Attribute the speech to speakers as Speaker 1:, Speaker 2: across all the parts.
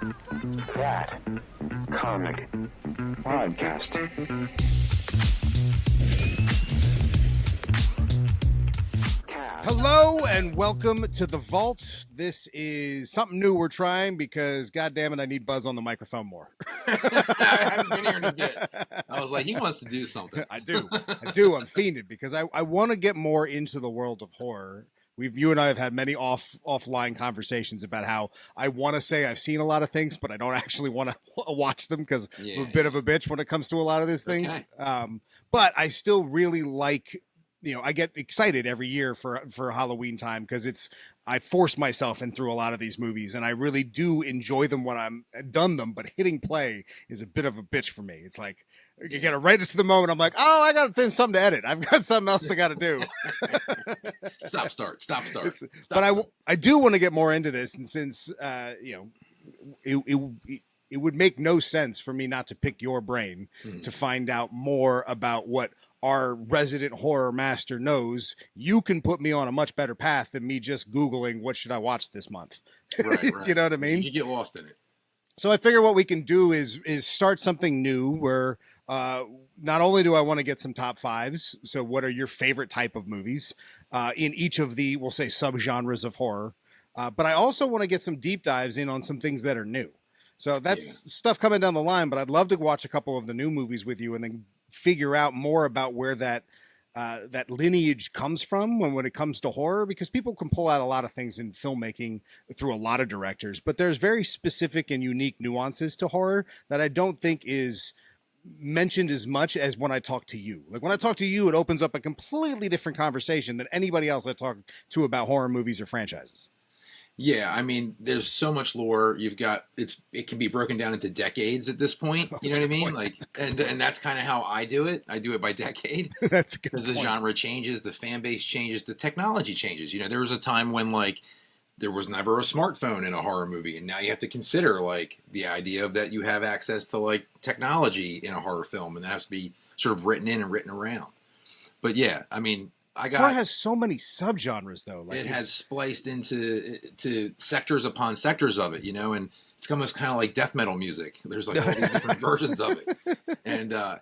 Speaker 1: That comic podcast.
Speaker 2: Hello and welcome to the Vault. This is something new we're trying because, goddammit, I need Buzz on the microphone more.
Speaker 3: I haven't been here in a bit. I was like, he wants to do something.
Speaker 2: I do. I'm fiended because I want to get more into the world of horror. You and I have had many offline conversations about how I want to say I've seen a lot of things, but I don't actually want to watch them because I'm a bit of a bitch when it comes to a lot of these things.
Speaker 3: Okay.
Speaker 2: But I still really like. I get excited every year for Halloween time because I force myself in through a lot of these movies and I really do enjoy them when I'm done them. But hitting play is a bit of a bitch for me. It's like you get it right into the moment. I'm like, oh, I got something to edit. I've got something else I got to do.
Speaker 3: Stop, start.
Speaker 2: I do want to get more into this, and since it would make no sense for me not to pick your brain to find out more about what our resident horror master knows. You can put me on a much better path than me just Googling what should I watch this month.
Speaker 3: Right.
Speaker 2: You know what I mean?
Speaker 3: You get lost in it.
Speaker 2: So I figure what we can do is start something new where not only do I want to get some top fives, so what are your favorite type of movies in each of the, we'll say, subgenres of horror, but I also want to get some deep dives in on some things that are new. So that's stuff coming down the line, but I'd love to watch a couple of the new movies with you and then figure out more about where that lineage comes from when it comes to horror, because people can pull out a lot of things in filmmaking through a lot of directors, but there's very specific and unique nuances to horror that I don't think is mentioned as much as when I talk to you. Like when I talk to you, it opens up a completely different conversation than anybody else I talk to about horror movies or franchises.
Speaker 3: Yeah, I mean, there's so much lore. You've got it can be broken down into decades at this point. You know what I mean? Like, and that's kind of how I do it. I do it by decade.
Speaker 2: That's good.
Speaker 3: Because the genre changes, the fan base changes, the technology changes. There was a time when like there was never a smartphone in a horror movie, and now you have to consider like the idea of that you have access to like technology in a horror film, and that has to be sort of written in and written around. But yeah, I mean.
Speaker 2: Horror has so many subgenres, though. Like
Speaker 3: it has spliced into sectors upon sectors of it, and it's almost kind of like death metal music. There's like all these different versions of it, and I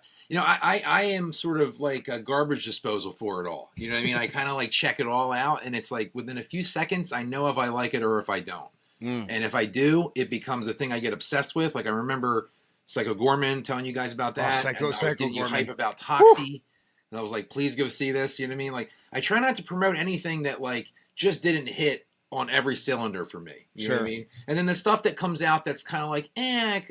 Speaker 3: am sort of like a garbage disposal for it all. You know what I mean? I kind of like check it all out, and it's like within a few seconds, I know if I like it or if I don't. And if I do, it becomes a thing I get obsessed with. Like I remember Psycho Gorman telling you guys about that.
Speaker 2: Psycho
Speaker 3: I was getting you
Speaker 2: Gorman.
Speaker 3: hype about Toxie. And I was like, please go see this. You know what I mean? Like, I try not to promote anything that, like, just didn't hit on every cylinder for me. You know what I mean? And then the stuff that comes out that's kind of like,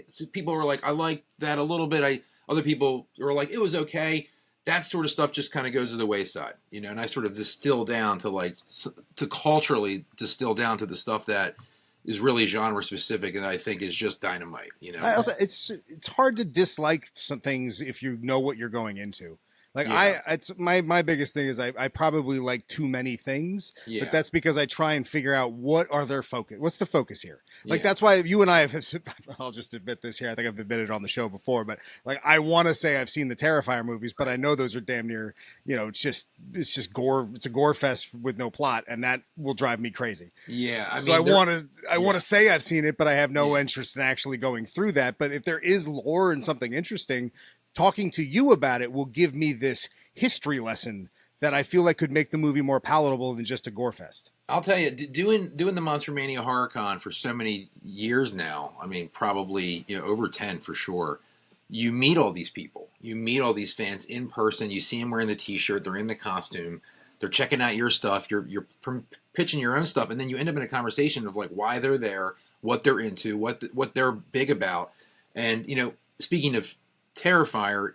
Speaker 3: so people were like, I like that a little bit. Other people were like, it was okay. That sort of stuff just kind of goes to the wayside, And I sort of distill down to, like, to culturally distill down to the stuff that is really genre specific and I think is just dynamite,
Speaker 2: Also, it's hard to dislike some things if you know what you're going into. Like it's my biggest thing is I probably like too many things, but that's because I try and figure out what's the focus here. Like that's why you and I have, I'll just admit this here. I think I've admitted it on the show before, but like I want to say I've seen the Terrifier movies, but I know those are damn near, it's just gore. It's a gore fest with no plot, and that will drive me crazy.
Speaker 3: Yeah,
Speaker 2: I want to say I've seen it, but I have no interest in actually going through that. But if there is lore and something interesting, talking to you about it will give me this history lesson that I feel like could make the movie more palatable than just a gore fest.
Speaker 3: I'll tell you, doing the Monster Mania Horror Con for so many years now, I mean, probably over 10 for sure, you meet all these people. You meet all these fans in person. You see them wearing the T-shirt. They're in the costume. They're checking out your stuff. You're pitching your own stuff. And then you end up in a conversation of like why they're there, what they're into, what they're big about. And, speaking of Terrifier,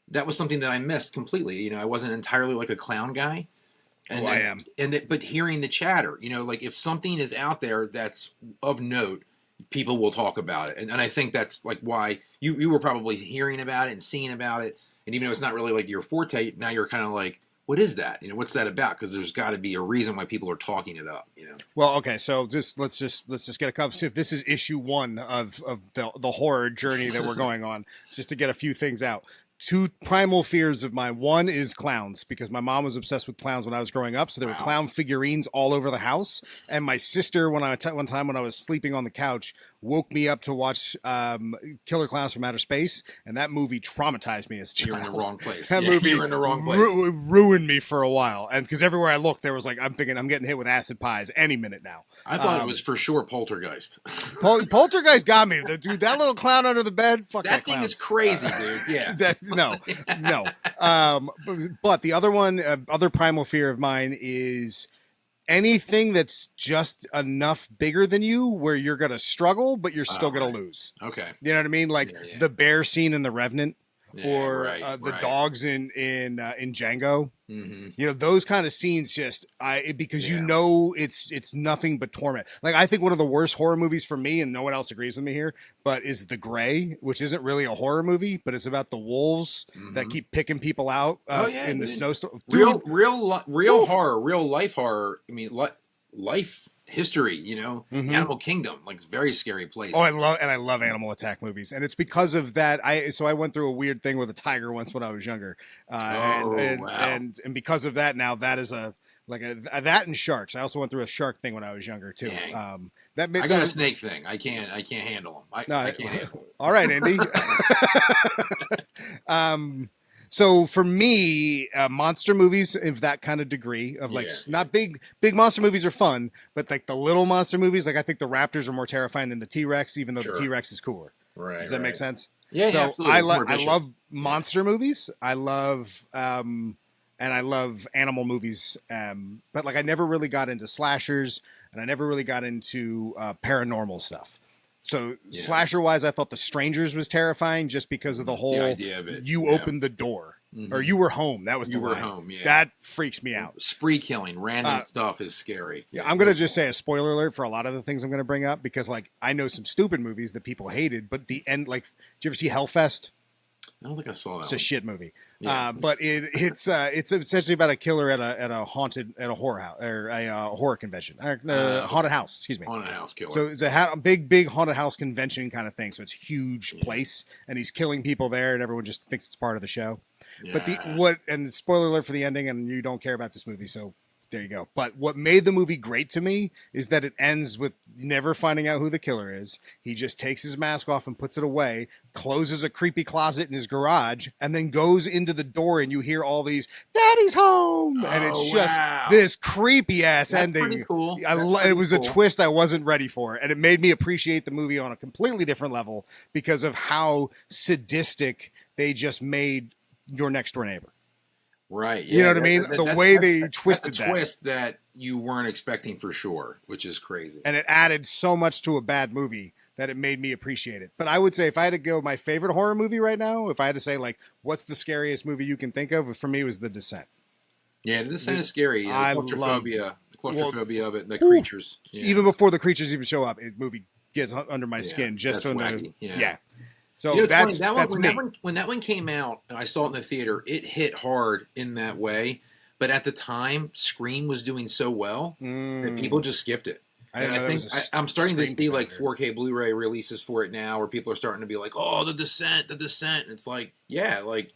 Speaker 3: that was something that I missed completely. I wasn't entirely like a clown guy. And
Speaker 2: I am.
Speaker 3: But hearing the chatter, like if something is out there that's of note, people will talk about it. And I think that's like why you were probably hearing about it and seeing about it. And even though it's not really like your forte, now you're kind of like, what is that? What's that about? Because there's got to be a reason why people are talking it up.
Speaker 2: Well, okay, so let's just get a couple. So if this is issue 1 of the horror journey that we're going on, just to get a few things out. 2 primal fears of mine. One is clowns, because my mom was obsessed with clowns when I was growing up. So there were clown figurines all over the house. And my sister, one time when I was sleeping on the couch, woke me up to watch Killer Clowns from Outer Space, and that movie traumatized me as a
Speaker 3: You're
Speaker 2: child.
Speaker 3: in the wrong place.
Speaker 2: That movie
Speaker 3: you're in the wrong place.
Speaker 2: ruined me for a while, and because everywhere I looked, there was like, I'm thinking I'm getting hit with acid pies any minute now.
Speaker 3: I thought it was for sure Poltergeist.
Speaker 2: Poltergeist got me, dude. That little clown under the bed, fuck
Speaker 3: That thing
Speaker 2: clown.
Speaker 3: is crazy, dude. Yeah.
Speaker 2: No. But the other one, other primal fear of mine is anything that's just enough bigger than you where you're gonna struggle, but you're still gonna lose.
Speaker 3: Okay.
Speaker 2: You know what I mean? Like the bear scene in The Revenant, or the dogs in Django.
Speaker 3: Mm-hmm.
Speaker 2: You know, those kind of scenes just because you know it's nothing but torment. Like, I think one of the worst horror movies for me, and no one else agrees with me here, but is The Gray, which isn't really a horror movie, but it's about the wolves that keep picking people out in the snowstorm.
Speaker 3: Real horror, real life horror. I mean, life history, you know, Animal Kingdom, like, it's a very scary place.
Speaker 2: Oh, I love animal attack movies, and it's because of that. I went through a weird thing with a tiger once when I was younger, and because of that, now that is that and sharks. I also went through a shark thing when I was younger too. I got
Speaker 3: a snake thing. I can't handle them. I can't handle them.
Speaker 2: All right, Andy. So for me, monster movies of that kind of degree of not big monster movies are fun, but like the little monster movies, like I think the raptors are more terrifying than the T-Rex, even though the T-Rex is cooler.
Speaker 3: Right.
Speaker 2: Does that make sense?
Speaker 3: Yeah.
Speaker 2: So
Speaker 3: yeah,
Speaker 2: I love monster movies. I love and I love animal movies. But like I never really got into slashers, and I never really got into paranormal stuff. So slasher wise, I thought The Strangers was terrifying just because of the whole
Speaker 3: idea of it.
Speaker 2: You opened the door, or you were home. That was the line.
Speaker 3: Home. Yeah.
Speaker 2: That freaks me out.
Speaker 3: Spree killing, random stuff is scary.
Speaker 2: Yeah, I'm gonna just say a spoiler alert for a lot of the things I'm gonna bring up, because like I know some stupid movies that people hated, but the end, like, did you ever see Hellfest?
Speaker 3: I don't think I saw that.
Speaker 2: It's a shit movie.
Speaker 3: Yeah.
Speaker 2: But it's essentially about a killer at a horror house, or a horror convention, haunted house. Excuse me.
Speaker 3: Haunted house killer.
Speaker 2: So it's a big haunted house convention kind of thing. So it's a huge place, and he's killing people there, and everyone just thinks it's part of the show.
Speaker 3: Yeah.
Speaker 2: But and spoiler alert for the ending, and you don't care about this movie, so there you go. But what made the movie great to me is that it ends with never finding out who the killer is. He just takes his mask off and puts it away, closes a creepy closet in his garage, and then goes into the door, and you hear all these "Daddy's home," and it's just this creepy ass ending.
Speaker 3: Pretty cool.
Speaker 2: It was a twist I wasn't ready for, and it made me appreciate the movie on a completely different level because of how sadistic they just made your next door neighbor.
Speaker 3: Right.
Speaker 2: You know what I mean? The way they twisted
Speaker 3: that. Twist that you weren't expecting for sure, which is crazy.
Speaker 2: And it added so much to a bad movie that it made me appreciate it. But I would say if I had to go my favorite horror movie right now, if I had to say like, what's the scariest movie you can think of? For me, it was The Descent.
Speaker 3: Yeah, The Descent is scary.
Speaker 2: I
Speaker 3: the claustrophobia of it, and the
Speaker 2: Ooh,
Speaker 3: creatures. Yeah.
Speaker 2: Even before the creatures even show up, the movie gets under my skin just from
Speaker 3: wacky.
Speaker 2: Yeah. So
Speaker 3: you know,
Speaker 2: that's
Speaker 3: funny.
Speaker 2: me.
Speaker 3: When that one came out and I saw it in the theater, it hit hard in that way. But at the time, Scream was doing so well that people just skipped it. And I think I'm starting to see like 4K Blu-ray releases for it now, where people are starting to be like, "Oh, The Descent." And it's like, yeah, like,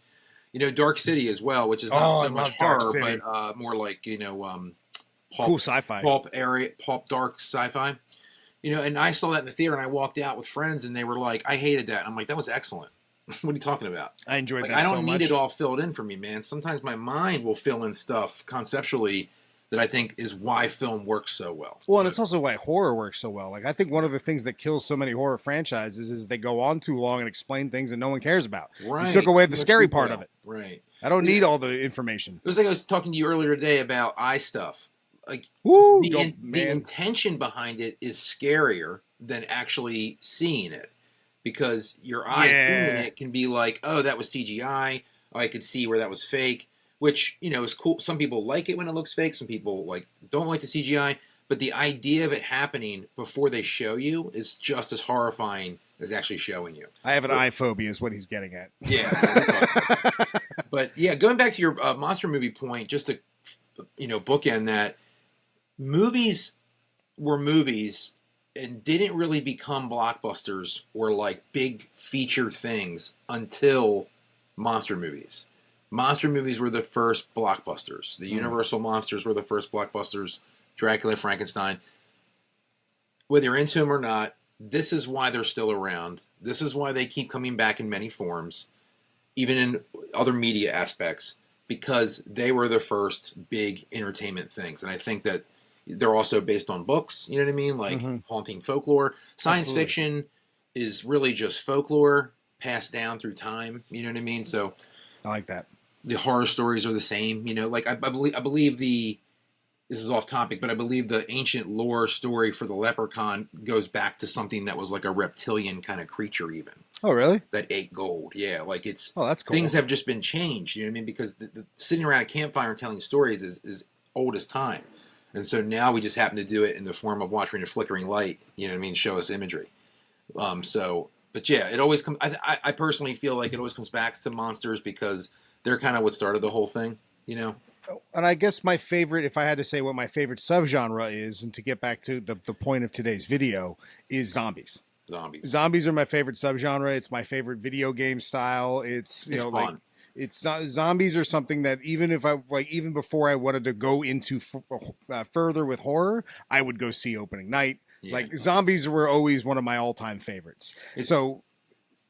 Speaker 3: you know, Dark City as well, which is not so much horror, but more like, you know,
Speaker 2: cool sci-fi,
Speaker 3: pulp dark sci-fi. You know, and I saw that in the theater, and I walked out with friends, and they were like, "I hated that." And I'm like, "That was excellent." What are you talking about?
Speaker 2: I enjoyed that.
Speaker 3: I don't
Speaker 2: so
Speaker 3: need
Speaker 2: much.
Speaker 3: it all filled in for me, man. Sometimes my mind will fill in stuff conceptually that I think is why film works so well.
Speaker 2: Well, and it's also why horror works so well. Like, I think one of the things that kills so many horror franchises is they go on too long and explain things that no one cares about.
Speaker 3: Right.
Speaker 2: You took away the scary part of it.
Speaker 3: Right.
Speaker 2: I don't need all the information.
Speaker 3: It was like I was talking to you earlier today about eye stuff. Like, the intention behind it is scarier than actually seeing it, because your eye seeing it can be like, oh, that was CGI. Oh, I could see where that was fake, which, you know, is cool. Some people like it when it looks fake. Some people don't like the CGI. But the idea of it happening before they show you is just as horrifying as actually showing you.
Speaker 2: I have an eye phobia, is what he's getting at.
Speaker 3: Yeah. But yeah, going back to your monster movie point, just to, you know, bookend that, movies were movies and didn't really become blockbusters or like big feature things until monster movies. Monster movies were the first blockbusters. The Universal monsters were the first blockbusters. Dracula, Frankenstein. Whether you're into them or not, this is why they're still around. This is why they keep coming back in many forms, even in other media aspects, because they were the first big entertainment things. And I think that they're also based on books, you know what I mean? Like haunting folklore. Science
Speaker 2: Absolutely.
Speaker 3: fiction is really just folklore passed down through time, you know what I mean? So
Speaker 2: I like that.
Speaker 3: the horror stories are the same, you know, like I believe this is off topic, but I believe the ancient lore story for the leprechaun goes back to something that was like a reptilian kind of creature even.
Speaker 2: Oh, really?
Speaker 3: That ate gold. Yeah, like it's
Speaker 2: Oh, that's cool.
Speaker 3: things have just been changed, you know what I mean? Because the sitting around a campfire and telling stories is old as time. And so now we just happen to do it in the form of watching a flickering light, you know what I mean, show us imagery. But yeah, it always comes. I personally feel like it always comes back to monsters because they're kind of what started the whole thing, you know.
Speaker 2: And I guess my favorite, if I had to say what my favorite subgenre is, and to get back to the point of today's video, is zombies. Zombies are my favorite subgenre. It's my favorite video game style. It's
Speaker 3: fun.
Speaker 2: like it's zombies are something that even if I like, even before I wanted to go into further with horror, I would go see opening night. Yeah. Like zombies were always one of my all-time favorites. So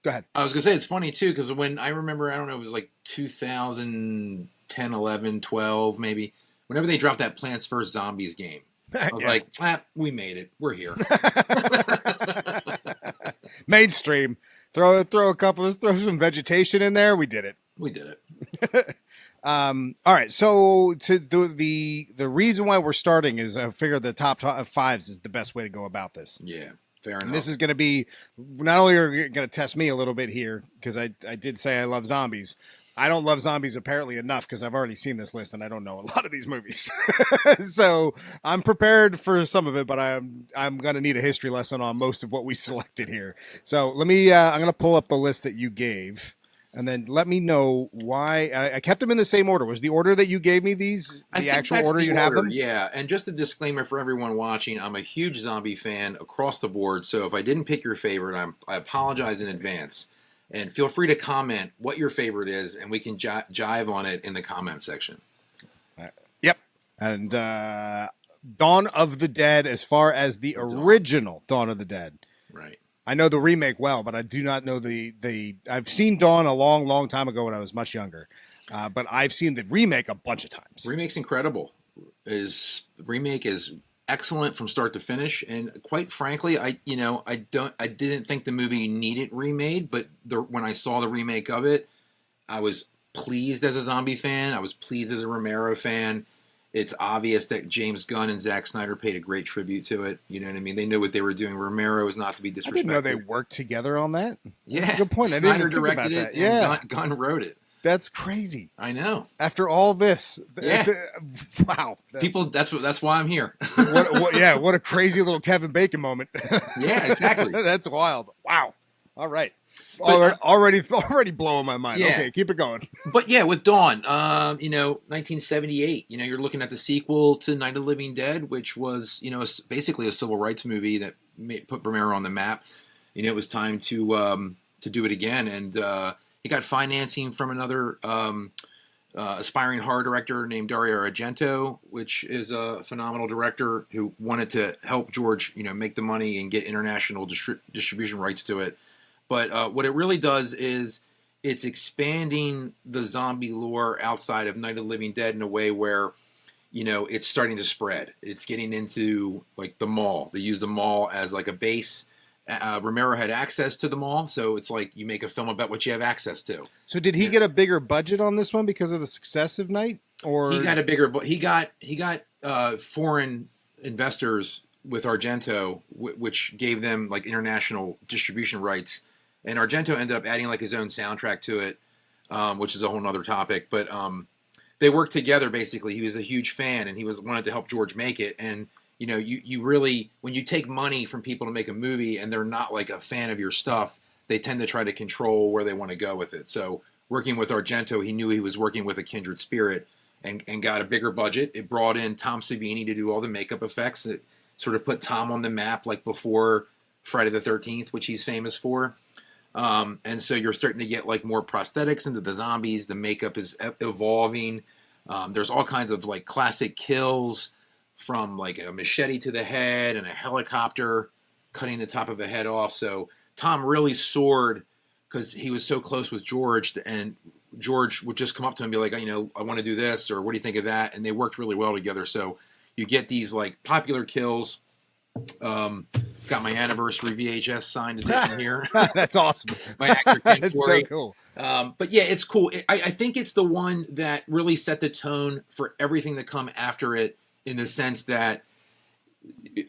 Speaker 2: go ahead.
Speaker 3: I was gonna say it's funny too because when I remember, I don't know, it was like 2010, 11, 12 maybe. Whenever they dropped that Plants vs Zombies game, I was like, we made it. We're here.
Speaker 2: Mainstream. Throw some vegetation in there. We did it. All right. So to the reason why we're starting is I figure the top fives is the best way to go about this.
Speaker 3: Yeah. Fair enough.
Speaker 2: And this is going to be not only are you going to test me a little bit here because I did say I love zombies. I don't love zombies apparently enough because I've already seen this list and I don't know a lot of these movies. So I'm prepared for some of it, but I'm going to need a history lesson on most of what we selected here. So let me, I'm going to pull up the list that you gave and then let me know why I kept them in the same order. Was the order that you gave me these the actual order you'd have them?
Speaker 3: Yeah. And just a disclaimer for everyone watching, I'm a huge zombie fan across the board. So if I didn't pick your favorite, I apologize in advance. And feel free to comment what your favorite is, and we can jive on it in the comment section.
Speaker 2: Yep. And Dawn of the Dead, as far as the original Dawn of the Dead.
Speaker 3: Right.
Speaker 2: I know the remake well, but I do not know the I've seen Dawn a long, long time ago when I was much younger. But I've seen the remake a bunch of times.
Speaker 3: Remake's incredible. Remake is excellent from start to finish, and quite frankly, I didn't think the movie needed remade, but when I saw the remake of it, I was pleased as a zombie fan. I was pleased as a Romero fan. It's obvious that James Gunn and Zack Snyder paid a great tribute to it. You know what I mean? They knew what they were doing. Romero is not to be disrespected.
Speaker 2: I didn't know they worked together on that.
Speaker 3: Yeah,
Speaker 2: that's a good point. I
Speaker 3: Snyder
Speaker 2: didn't even think
Speaker 3: directed
Speaker 2: about that.
Speaker 3: it.
Speaker 2: Yeah,
Speaker 3: And Gunn wrote it.
Speaker 2: That's crazy.
Speaker 3: I know.
Speaker 2: After all this,
Speaker 3: yeah.
Speaker 2: Wow.
Speaker 3: People, that's why I'm here.
Speaker 2: what a crazy little Kevin Bacon moment.
Speaker 3: Yeah, exactly.
Speaker 2: That's wild. Wow. All right. Already blowing my mind.
Speaker 3: Yeah.
Speaker 2: Okay, keep it going.
Speaker 3: But yeah, with Dawn, 1978. You're looking at the sequel to Night of the Living Dead, which was basically a civil rights movie that put Romero on the map. It was time to do it again, and he got financing from another aspiring horror director named Dario Argento, which is a phenomenal director who wanted to help George, make the money and get international distribution rights to it. But what it really does is it's expanding the zombie lore outside of Night of the Living Dead in a way where, it's starting to spread. It's getting into like the mall. They use the mall as like a base. Romero had access to the mall, so it's like you make a film about what you have access to.
Speaker 2: So did he get a bigger budget on this one because of the success of Night? Or
Speaker 3: he got a bigger, he got foreign investors with Argento, which gave them like international distribution rights, and Argento ended up adding like his own soundtrack to it, which is a whole nother topic. But they worked together basically. He was a huge fan, and he wanted to help George make it, and you really, when you take money from people to make a movie and they're not like a fan of your stuff, they tend to try to control where they want to go with it. So working with Argento, he knew he was working with a kindred spirit and got a bigger budget. It brought in Tom Savini to do all the makeup effects. It sort of put Tom on the map like before Friday the 13th, which he's famous for. And so you're starting to get like more prosthetics into the zombies. The makeup is evolving. There's all kinds of like classic kills, from like a machete to the head and a helicopter cutting the top of a head off. So Tom really soared because he was so close with George, and George would just come up to him and be like, I want to do this, or what do you think of that? And they worked really well together. So you get these like popular kills. Got my anniversary VHS signed edition here.
Speaker 2: That's awesome.
Speaker 3: My actor Ken
Speaker 2: That's
Speaker 3: Forey.
Speaker 2: so cool.
Speaker 3: But yeah, it's cool. I think it's the one that really set the tone for everything that come after it, in the sense that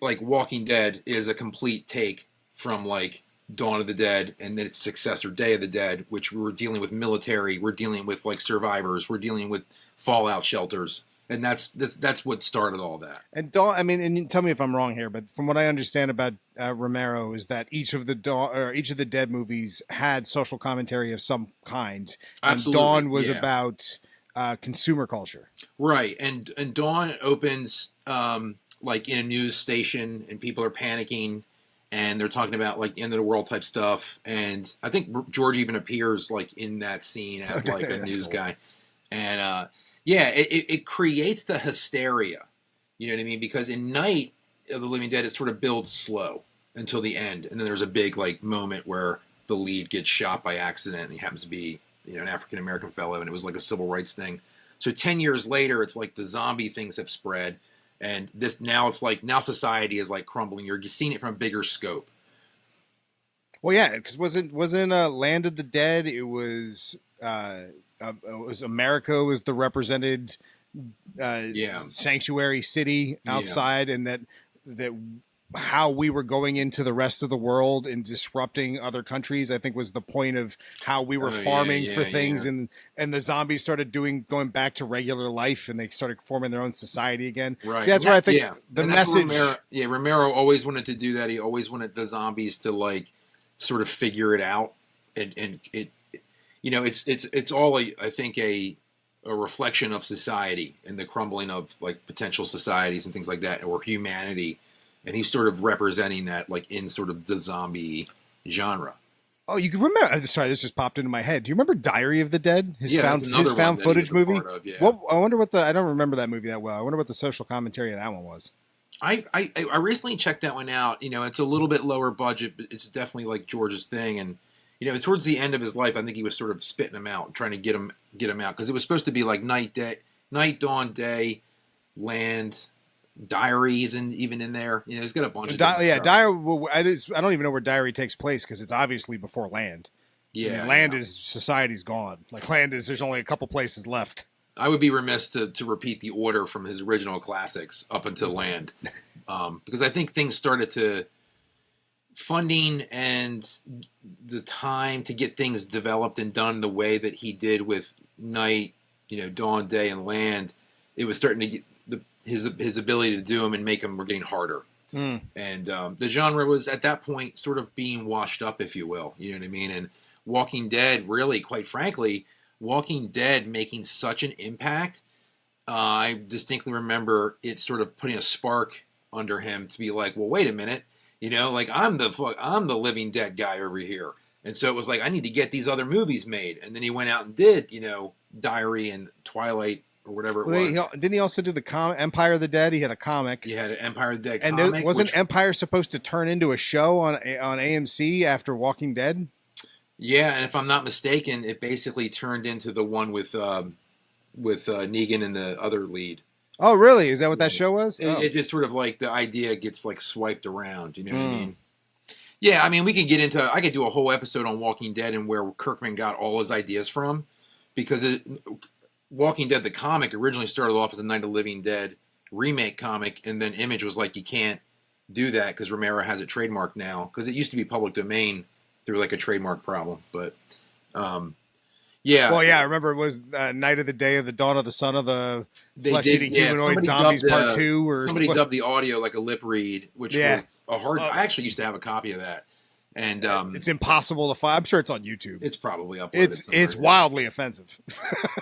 Speaker 3: like Walking Dead is a complete take from like Dawn of the Dead and then its successor Day of the Dead, which we're dealing with military, we're dealing with like survivors, we're dealing with fallout shelters. And that's what started all that.
Speaker 2: And Dawn, I mean, and tell me if I'm wrong here, but from what I understand about Romero is that each of the Dead movies had social commentary of some kind.
Speaker 3: Absolutely.
Speaker 2: And Dawn was about consumer culture.
Speaker 3: Right. And Dawn opens like in a news station, and people are panicking, and they're talking about like end of the world type stuff. And I think George even appears like in that scene as like a news guy. And yeah, it creates the hysteria. You know what I mean? Because in Night of the Living Dead, it sort of builds slow until the end. And then there's a big like moment where the lead gets shot by accident, and he happens to be, an African-American fellow, and it was like a civil rights thing. So 10 years later, it's like the zombie things have spread. And now society is like crumbling. You're seeing it from a bigger scope.
Speaker 2: Well, yeah, because wasn't Land of the Dead? It was America was the represented sanctuary city outside, and that how we were going into the rest of the world and disrupting other countries, I think was the point of how we were farming for things. And the zombies started going back to regular life, and they started forming their own society again.
Speaker 3: Right.
Speaker 2: See, that's where I think the message.
Speaker 3: Romero always wanted to do that. He always wanted the zombies to like sort of figure it out. And it, it's all I think a reflection of society and the crumbling of like potential societies and things like that, or humanity. And he's sort of representing that, like in sort of the zombie genre. Oh,
Speaker 2: you can remember? Sorry, this just popped into my head. Do you remember Diary of the Dead? His found footage movie. Well, I wonder I don't remember that movie that well. I wonder what the social commentary of that one was.
Speaker 3: I recently checked that one out. It's a little bit lower budget, but it's definitely like George's thing. And towards the end of his life, I think he was sort of spitting them out, trying to get him out, because it was supposed to be like night, dawn, day, land. Diary isn't even in there. He's got a bunch of
Speaker 2: Diary. I don't even know where Diary takes place, because it's obviously before Land.
Speaker 3: Yeah,
Speaker 2: Land is society's gone. Like Land is, there's only a couple places left.
Speaker 3: I would be remiss to repeat the order from his original classics up until Land, because I think things started to funding and the time to get things developed and done the way that he did with Night, Dawn, Day, and Land. It was starting to get his ability to do them and make them were getting harder. And the genre was at that point sort of being washed up, if you will. You know what I mean? And Walking Dead, really, quite frankly, Walking Dead making such an impact, I distinctly remember it sort of putting a spark under him to be like, well, wait a minute, like I'm the Living Dead guy over here. And so it was like, I need to get these other movies made. And then he went out and did, Diary and Twilight, or whatever it was.
Speaker 2: Didn't he also do the Empire of the Dead? He had a comic.
Speaker 3: He had an Empire of the Dead
Speaker 2: and
Speaker 3: comic.
Speaker 2: Wasn't Empire supposed to turn into a show on AMC after Walking Dead?
Speaker 3: Yeah, and if I'm not mistaken, it basically turned into the one with Negan and the other lead.
Speaker 2: Oh, really? Is that what that show was?
Speaker 3: It just sort of like the idea gets like swiped around. You know what I mean? Yeah, I mean, I could do a whole episode on Walking Dead and where Kirkman got all his ideas from, because Walking Dead, the comic, originally started off as a Night of the Living Dead remake comic, and then Image was like, you can't do that because Romero has it trademarked now, because it used to be public domain through like a trademark problem. But yeah.
Speaker 2: Well, yeah, I remember it was Night of the Day of the Dawn of the Son of the Flesh-Eating Humanoid Zombies Part 2. Or
Speaker 3: somebody dubbed the audio like a lip read, which was a hard... I actually used to have a copy of that. And
Speaker 2: it's impossible to find. I'm sure it's on YouTube.
Speaker 3: It's probably uploaded.
Speaker 2: It's wildly offensive.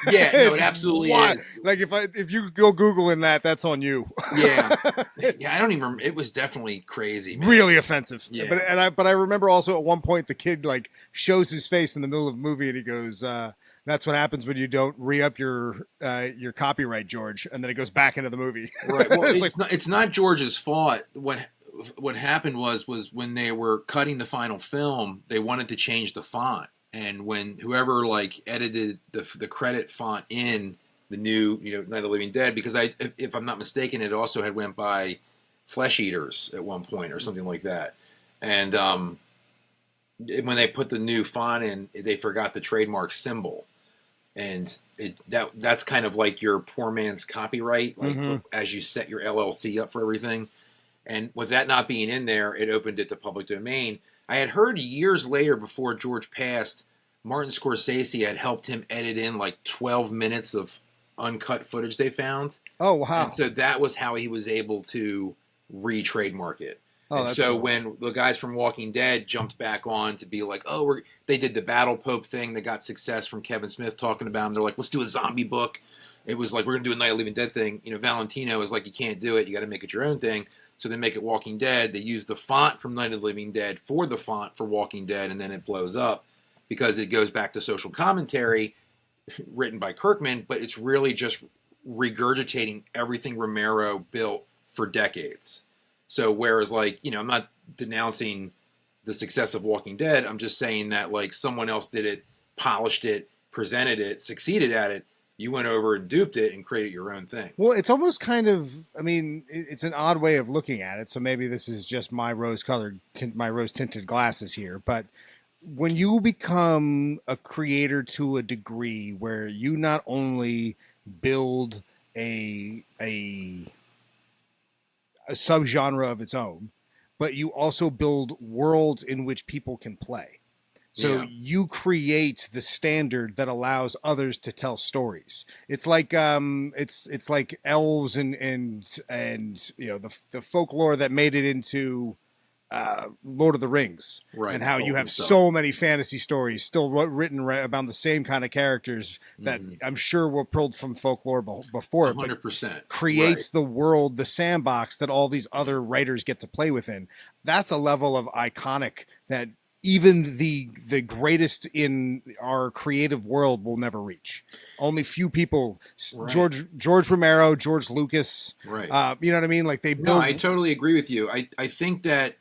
Speaker 3: Yeah, no, it absolutely is.
Speaker 2: Like if you go Googling that's on you.
Speaker 3: Yeah, I don't even. It was definitely crazy, man.
Speaker 2: Really offensive.
Speaker 3: Yeah.
Speaker 2: But I remember also at one point the kid like shows his face in the middle of the movie and he goes, "That's what happens when you don't re-up your copyright, George." And then it goes back into the movie.
Speaker 3: Right. Well, it's not George's fault. what happened was when they were cutting the final film, they wanted to change the font, and when whoever like edited the credit font in the new Night of the Living Dead, because if I'm not mistaken, it also had went by Flesh Eaters at one point or something like that, and when they put the new font in, they forgot the trademark symbol, and that's kind of like your poor man's copyright, like as you set your LLC up for everything. And with that not being in there, it opened it to public domain. I had heard years later, before George passed, Martin Scorsese had helped him edit in like 12 minutes of uncut footage they found.
Speaker 2: Oh, wow.
Speaker 3: And so that was how he was able to re-trademark it.
Speaker 2: Oh,
Speaker 3: and
Speaker 2: that's
Speaker 3: so
Speaker 2: cool.
Speaker 3: when the guys from Walking Dead jumped back on to be like, oh, they did the Battle Pope thing. They got success from Kevin Smith talking about them. They're like, let's do a zombie book. It was like, we're going to do a Night of the Living Dead thing. Valentino was like, you can't do it. You got to make it your own thing. So they make it Walking Dead. They use the font from Night of the Living Dead for the font for Walking Dead, and then it blows up because it goes back to social commentary written by Kirkman, but it's really just regurgitating everything Romero built for decades. So whereas I'm not denouncing the success of Walking Dead, I'm just saying that like someone else did it, polished it, presented it, succeeded at it. You went over and duped it and created your own thing.
Speaker 2: Well, it's almost kind of, it's an odd way of looking at it. So maybe this is just my rose tinted glasses here. But when you become a creator to a degree where you not only build a subgenre of its own, but you also build worlds in which people can play. So you create the standard that allows others to tell stories. It's like it's like elves and the folklore that made it into Lord of the Rings,
Speaker 3: right?
Speaker 2: And how you have so many fantasy stories still written about the same kind of characters that I'm sure were pulled from folklore before.
Speaker 3: 100%
Speaker 2: creates the world, the sandbox that all these other writers get to play within. That's a level of iconic that even the greatest in our creative world will never reach. Only few people, George Romero, George Lucas,
Speaker 3: right?
Speaker 2: You know what I mean? Like they build.
Speaker 3: No, I totally agree with you. I think that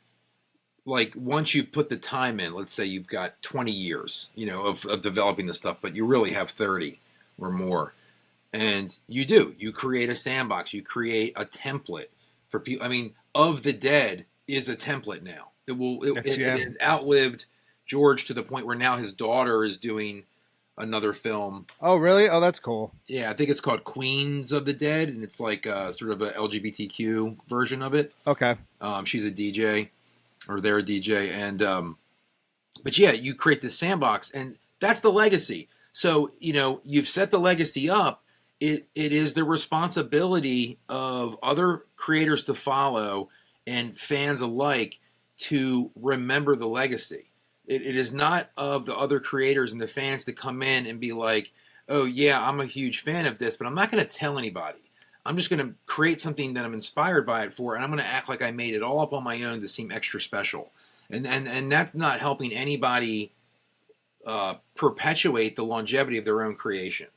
Speaker 3: like once you put the time in, let's say you've got 20 years, of developing the stuff, but you really have 30 or more, and you create a sandbox, you create a template for people. I mean, Of the Dead is a template now. It has outlived George to the point where now his daughter is doing another film.
Speaker 2: Oh, really? Oh, that's cool.
Speaker 3: Yeah, I think it's called Queens of the Dead, and it's like sort of a LGBTQ version of it.
Speaker 2: Okay.
Speaker 3: She's a DJ, or they're a DJ, and but yeah, you create this sandbox, and that's the legacy. So you've set the legacy up. It is the responsibility of other creators to follow and fans alike to remember the legacy. It is not of the other creators and the fans to come in and be like, oh yeah, I'm a huge fan of this, but I'm not going to tell anybody. I'm just going to create something that I'm inspired by it for, and I'm going to act like I made it all up on my own to seem extra special. And that's not helping anybody perpetuate the longevity of their own creation.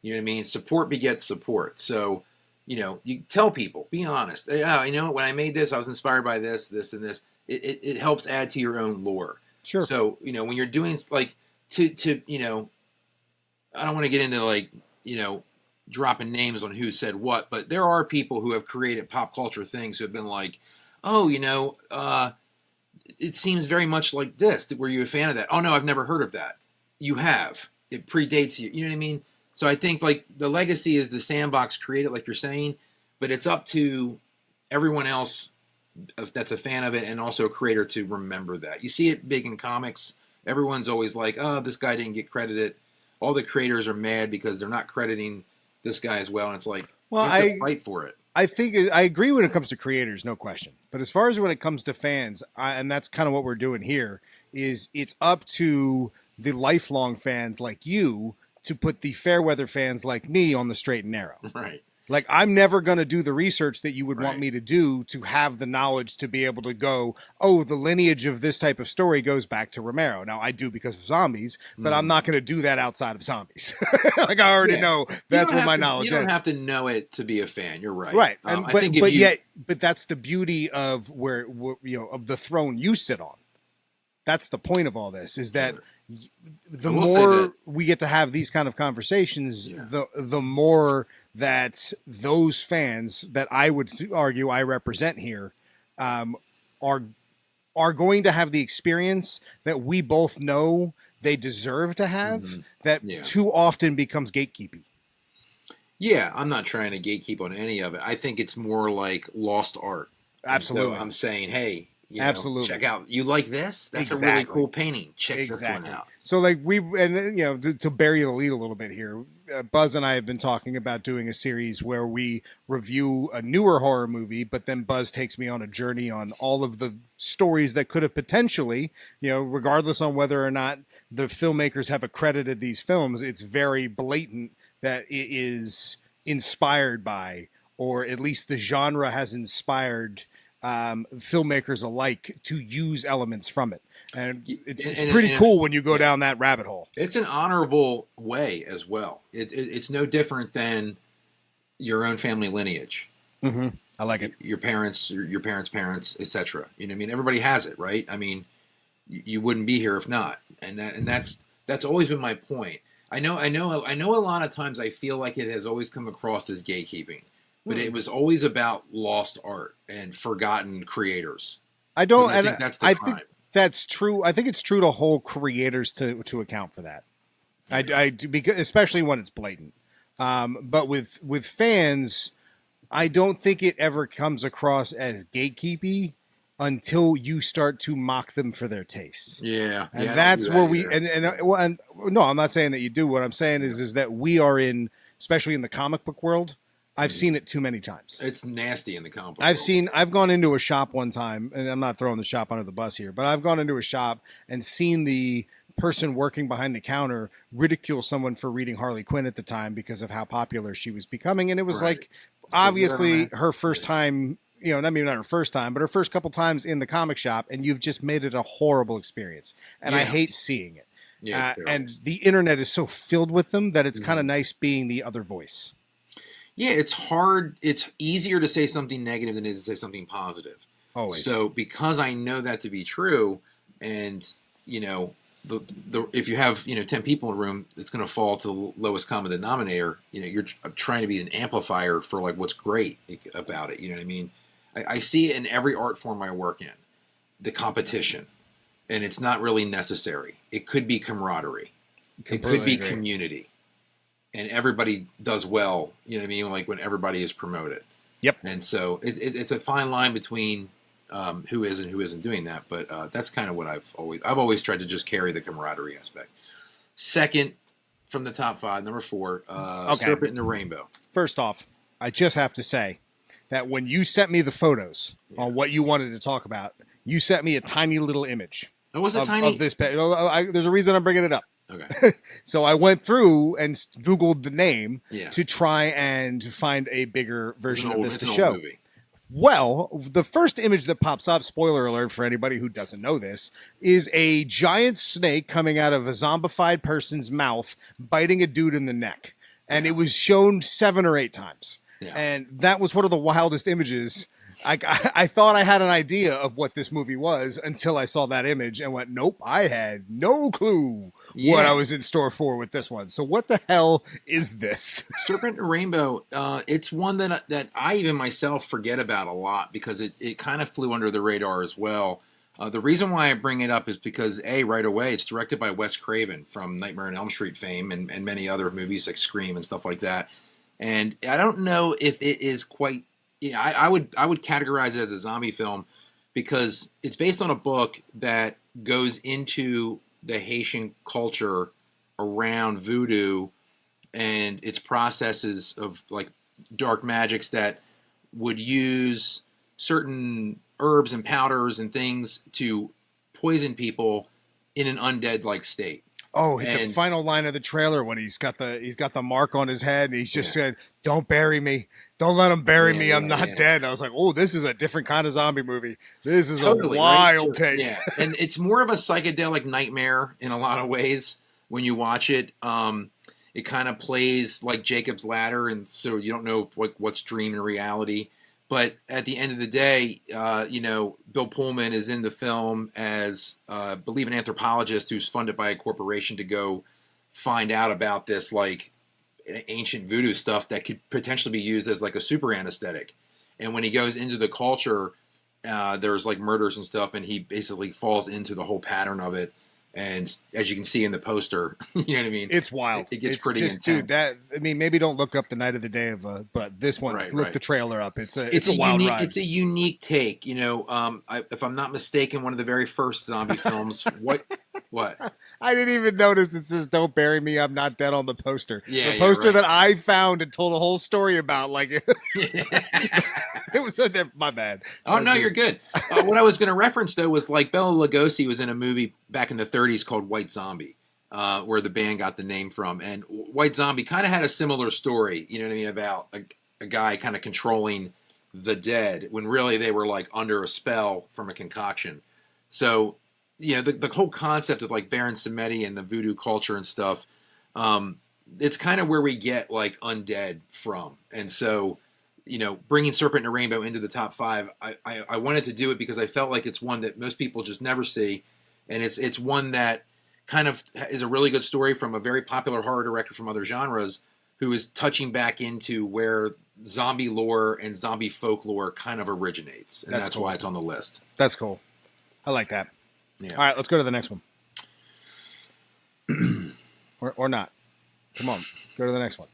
Speaker 3: You know what I mean? Support begets support. So, you tell people, be honest. When I made this, I was inspired by this, this, and this. It helps add to your own lore.
Speaker 2: Sure.
Speaker 3: So, when you're doing like I don't want to get into dropping names on who said what, but there are people who have created pop culture things who have been like, oh, it seems very much like this. Were you a fan of that? Oh no, I've never heard of that. You have. It predates you. You know what I mean? So I think like the legacy is the sandbox created, like you're saying, but it's up to everyone else that's a fan of it and also a creator to remember that. You see it big in comics. Everyone's always like, oh, this guy didn't get credited. All the creators are mad because they're not crediting this guy as well. And it's like,
Speaker 2: well,
Speaker 3: you have to fight for it.
Speaker 2: I think I agree when it comes to creators, no question. But as far as when it comes to fans, and that's kind of what we're doing here, is it's up to the lifelong fans like you to put the fair weather fans like me on the straight and narrow.
Speaker 3: Right.
Speaker 2: Like, I'm never going to do the research that you would want
Speaker 3: Right.
Speaker 2: me to do to have the knowledge to be able to go, oh, the lineage of this type of story goes back to Romero. Now, I do because of zombies, but I'm not going to do that outside of zombies. Like, I already
Speaker 3: Yeah.
Speaker 2: know
Speaker 3: You
Speaker 2: that's
Speaker 3: don't
Speaker 2: where
Speaker 3: have
Speaker 2: my
Speaker 3: to,
Speaker 2: knowledge
Speaker 3: you don't
Speaker 2: ends.
Speaker 3: have to know it to be a fan. You're right.
Speaker 2: Right. And,
Speaker 3: I think if
Speaker 2: but
Speaker 3: you,
Speaker 2: yet, but that's the beauty of where, you know, of the throne you sit on. That's the point of all this, is that the
Speaker 3: I will say
Speaker 2: more
Speaker 3: that-
Speaker 2: we get to have these kind of conversations,
Speaker 3: Yeah.
Speaker 2: the more that those fans that I would argue I represent here are going to have the experience that we both know they deserve to have, that
Speaker 3: Yeah.
Speaker 2: too often becomes gatekeeping.
Speaker 3: Yeah, I'm not trying to gatekeep on any of it. I think it's more like lost art. And
Speaker 2: Absolutely.
Speaker 3: so I'm saying, hey, you know,
Speaker 2: Absolutely.
Speaker 3: check out. You like this? That's a really
Speaker 2: Exactly.
Speaker 3: cool painting. Check this one out.
Speaker 2: So, like, and you know, to bury the lead a little bit here, Buzz and I have been talking about doing a series where we review a newer horror movie, but then Buzz takes me on a journey on all of the stories that could have potentially, you know, regardless on whether or not the filmmakers have accredited these films, it's very blatant that it is inspired by, or at least the genre has inspired filmmakers alike to use elements from it. And it's pretty cool when you go down that rabbit hole.
Speaker 3: It's an honorable way as well. It's no different than your own family lineage.
Speaker 2: Mm-hmm. I like it.
Speaker 3: Your parents, your parents' parents, etc. You know what I mean? Everybody has it, right? I mean, you wouldn't be here if not. And that's always been my point. I know a lot of times I feel like it has always come across as gatekeeping. But it was always about lost art and forgotten creators.
Speaker 2: I don't,
Speaker 3: I think that's the crime.
Speaker 2: think that's true. I think it's true to hold creators to account for that. I do, because especially when it's blatant. But with fans, I don't think it ever comes across as gatekeepy until you start to mock them for their tastes.
Speaker 3: Yeah,
Speaker 2: and
Speaker 3: yeah,
Speaker 2: that's where we
Speaker 3: either.
Speaker 2: and no, I'm not saying that you do. What I'm saying is that we are in, especially in the comic book world. I've seen it too many times.
Speaker 3: It's nasty in the comic book world.
Speaker 2: I've gone into a shop one time, and I'm not throwing the shop under the bus here, but I've gone into a shop and seen the person working behind the counter ridicule someone for reading Harley Quinn at the time because of how popular she was becoming. And it was like, obviously her first time, you know, I mean, not her first time, but her first couple times in the comic shop, and you've just made it a horrible experience. And I hate seeing it.
Speaker 3: Yeah,
Speaker 2: and the internet is so filled with them that it's kind of nice being the other voice.
Speaker 3: Yeah, it's hard. It's easier to say something negative than it is to say something positive.
Speaker 2: Always.
Speaker 3: So because I know that to be true, and you know, the if you have 10 people in a room, it's going to fall to the lowest common denominator. You know, you're trying to be an amplifier for like what's great about it. You know what I mean? I see it in every art form I work in, the competition, and it's not really necessary. It could be camaraderie. It could be community. And everybody does well, you know what I mean? Like when everybody is promoted.
Speaker 2: Yep.
Speaker 3: And so it's a fine line between who is and who isn't doing that. But that's kind of what I've always tried to just carry the camaraderie aspect. Second from the top 5, number 4, Serpent and the Rainbow.
Speaker 2: First off, I just have to say that when you sent me the photos on what you wanted to talk about, you sent me a tiny little image.
Speaker 3: Oh, was it tiny?
Speaker 2: Of this page. There's a reason I'm bringing it up.
Speaker 3: Okay.
Speaker 2: So I went through and Googled the name
Speaker 3: Yeah.
Speaker 2: to try and find a bigger version of this to
Speaker 3: it's an
Speaker 2: show.
Speaker 3: old movie.
Speaker 2: Well, the first image that pops up, spoiler alert for anybody who doesn't know this, is a giant snake coming out of a zombified person's mouth, biting a dude in the neck. And it was shown 7 or 8 times.
Speaker 3: Yeah.
Speaker 2: And that was one of the wildest images. I thought I had an idea of what this movie was until I saw that image and went, nope, I had no clue what I was in store for with this one. So what the hell is this?
Speaker 3: Serpent and Rainbow, it's one that I even myself forget about a lot because it kind of flew under the radar as well. The reason why I bring it up is because, right away, it's directed by Wes Craven from Nightmare on Elm Street fame and many other movies like Scream and stuff like that. And I don't know if it is quite... Yeah, I would categorize it as a zombie film because it's based on a book that goes into the Haitian culture around voodoo and its processes of like dark magics that would use certain herbs and powders and things to poison people in an undead like state.
Speaker 2: Oh, hit the
Speaker 3: And
Speaker 2: final line of the trailer when he's got the mark on his head and he's just saying, "Don't bury me. Don't let him bury me. I'm not dead." And I was like, "Oh, this is a different kind of zombie movie. This is
Speaker 3: totally
Speaker 2: a
Speaker 3: right.
Speaker 2: wild take."
Speaker 3: Yeah, and it's more of a psychedelic nightmare in a lot of ways when you watch it. It kind of plays like Jacob's Ladder, and so you don't know what's dream and reality. But at the end of the day, Bill Pullman is in the film as, I believe, an anthropologist who's funded by a corporation to go find out about this like ancient voodoo stuff that could potentially be used as like a super anesthetic. And when he goes into the culture, there's like murders and stuff, and he basically falls into the whole pattern of it. And as you can see in the poster, you know what I mean?
Speaker 2: It's wild.
Speaker 3: It gets pretty
Speaker 2: just,
Speaker 3: intense.
Speaker 2: Dude, maybe don't look up the Night of the Day but this one, look the trailer up. It's a wild ride.
Speaker 3: It's a unique take. If I'm not mistaken, one of the very first zombie films. What?
Speaker 2: I didn't even notice it says "Don't bury me. I'm not dead" on the poster.
Speaker 3: Yeah,
Speaker 2: the poster
Speaker 3: right.
Speaker 2: that I found and told a whole story about. Like it was my bad.
Speaker 3: Oh no, you're good. What I was going to reference though was like Bela Lugosi was in a movie back in the 30s called White Zombie, where the band got the name from, and White Zombie kind of had a similar story. You know what I mean, about a guy kind of controlling the dead when really they were like under a spell from a concoction. So the whole concept of like Baron Samedi and the voodoo culture and stuff, it's kind of where we get like undead from, and so. Bringing Serpent and a Rainbow into the top 5, I wanted to do it because I felt like it's one that most people just never see, and it's one that kind of is a really good story from a very popular horror director from other genres who is touching back into where zombie lore and zombie folklore kind of originates, and that's cool. Why it's on the list.
Speaker 2: That's cool. I like that. Yeah. All right, let's go to the next one. or not. Come on, go to the next one.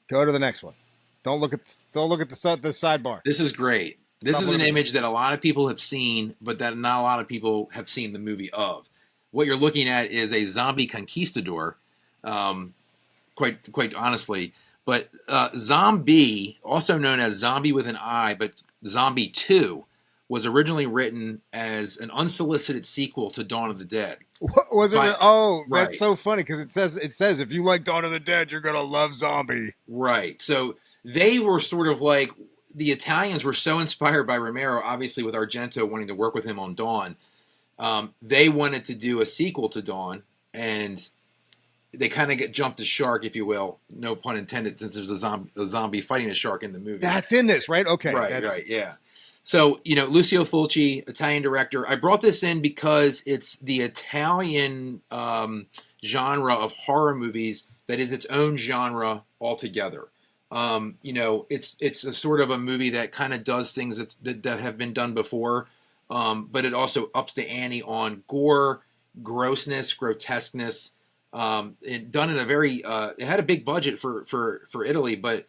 Speaker 2: Go to the next one. Don't look at the sidebar.
Speaker 3: This is great. This is an image that a lot of people have seen, but that not a lot of people have seen the movie of. What you're looking at is a zombie conquistador, quite honestly. But Zombie, also known as Zombie with an I, but Zombie 2, was originally written as an unsolicited sequel to Dawn of the Dead.
Speaker 2: What was it? Right. That's so funny because it says if you like Dawn of the Dead, you're gonna love Zombie.
Speaker 3: Right. So they were sort of like, the Italians were so inspired by Romero, obviously with Argento wanting to work with him on Dawn. They wanted to do a sequel to Dawn, and they kind of jumped the shark, if you will. No pun intended, since there's a zombie fighting a shark in the movie.
Speaker 2: That's in this, right? Okay.
Speaker 3: Right, yeah. So, Lucio Fulci, Italian director. I brought this in because it's the Italian genre of horror movies that is its own genre altogether. It's a sort of a movie that kind of does things that have been done before, but it also ups the ante on gore, grossness, grotesqueness. It done in a very it had a big budget for Italy, but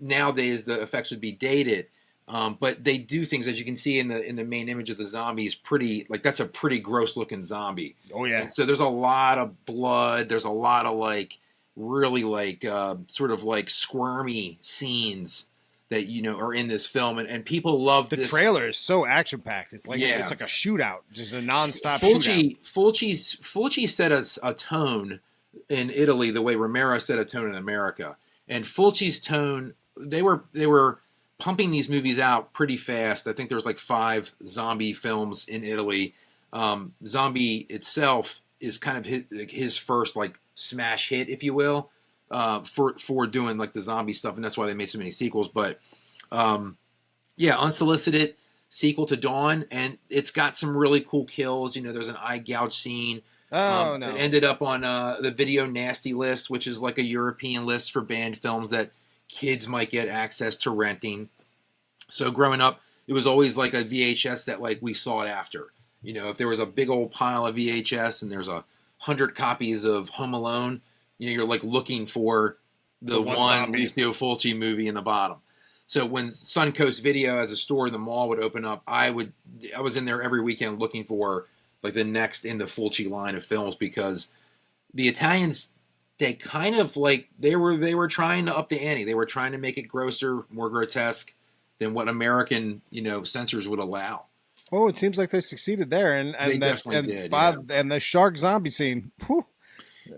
Speaker 3: nowadays the effects would be dated. But they do things, as you can see in the main image of the zombies, pretty, like, that's a pretty gross looking zombie.
Speaker 2: Oh yeah.
Speaker 3: And so there's a lot of blood. There's a lot of like really like sort of like squirmy scenes that are in this film, and people love
Speaker 2: the trailer is so action packed. It's like it's like a shootout, just a nonstop shootout.
Speaker 3: Fulci set a tone in Italy the way Romero set a tone in America, and Fulci's tone, they were pumping these movies out pretty fast. I think there was like 5 zombie films in Italy. Zombie itself is kind of his first like smash hit, if you will, for doing like the zombie stuff, and that's why they made so many sequels. But unsolicited sequel to Dawn, and it's got some really cool kills. There's an eye gouge scene.
Speaker 2: No.
Speaker 3: It ended up on the Video Nasty list, which is like a European list for banned films that kids might get access to renting. So growing up, it was always like a VHS that like we sought after. If there was a big old pile of VHS and there's 100 copies of Home Alone, you're like looking for the one Lucio Fulci movie in the bottom. So when Suncoast Video as a store in the mall would open up, I was in there every weekend looking for like the next in the Fulci line of films, because the Italians, they kind of like they were trying to up the ante. They were trying to make it grosser, more grotesque than what American censors would allow.
Speaker 2: Oh, it seems like they succeeded there,
Speaker 3: They definitely did,
Speaker 2: Bob, and the shark zombie scene. Whew,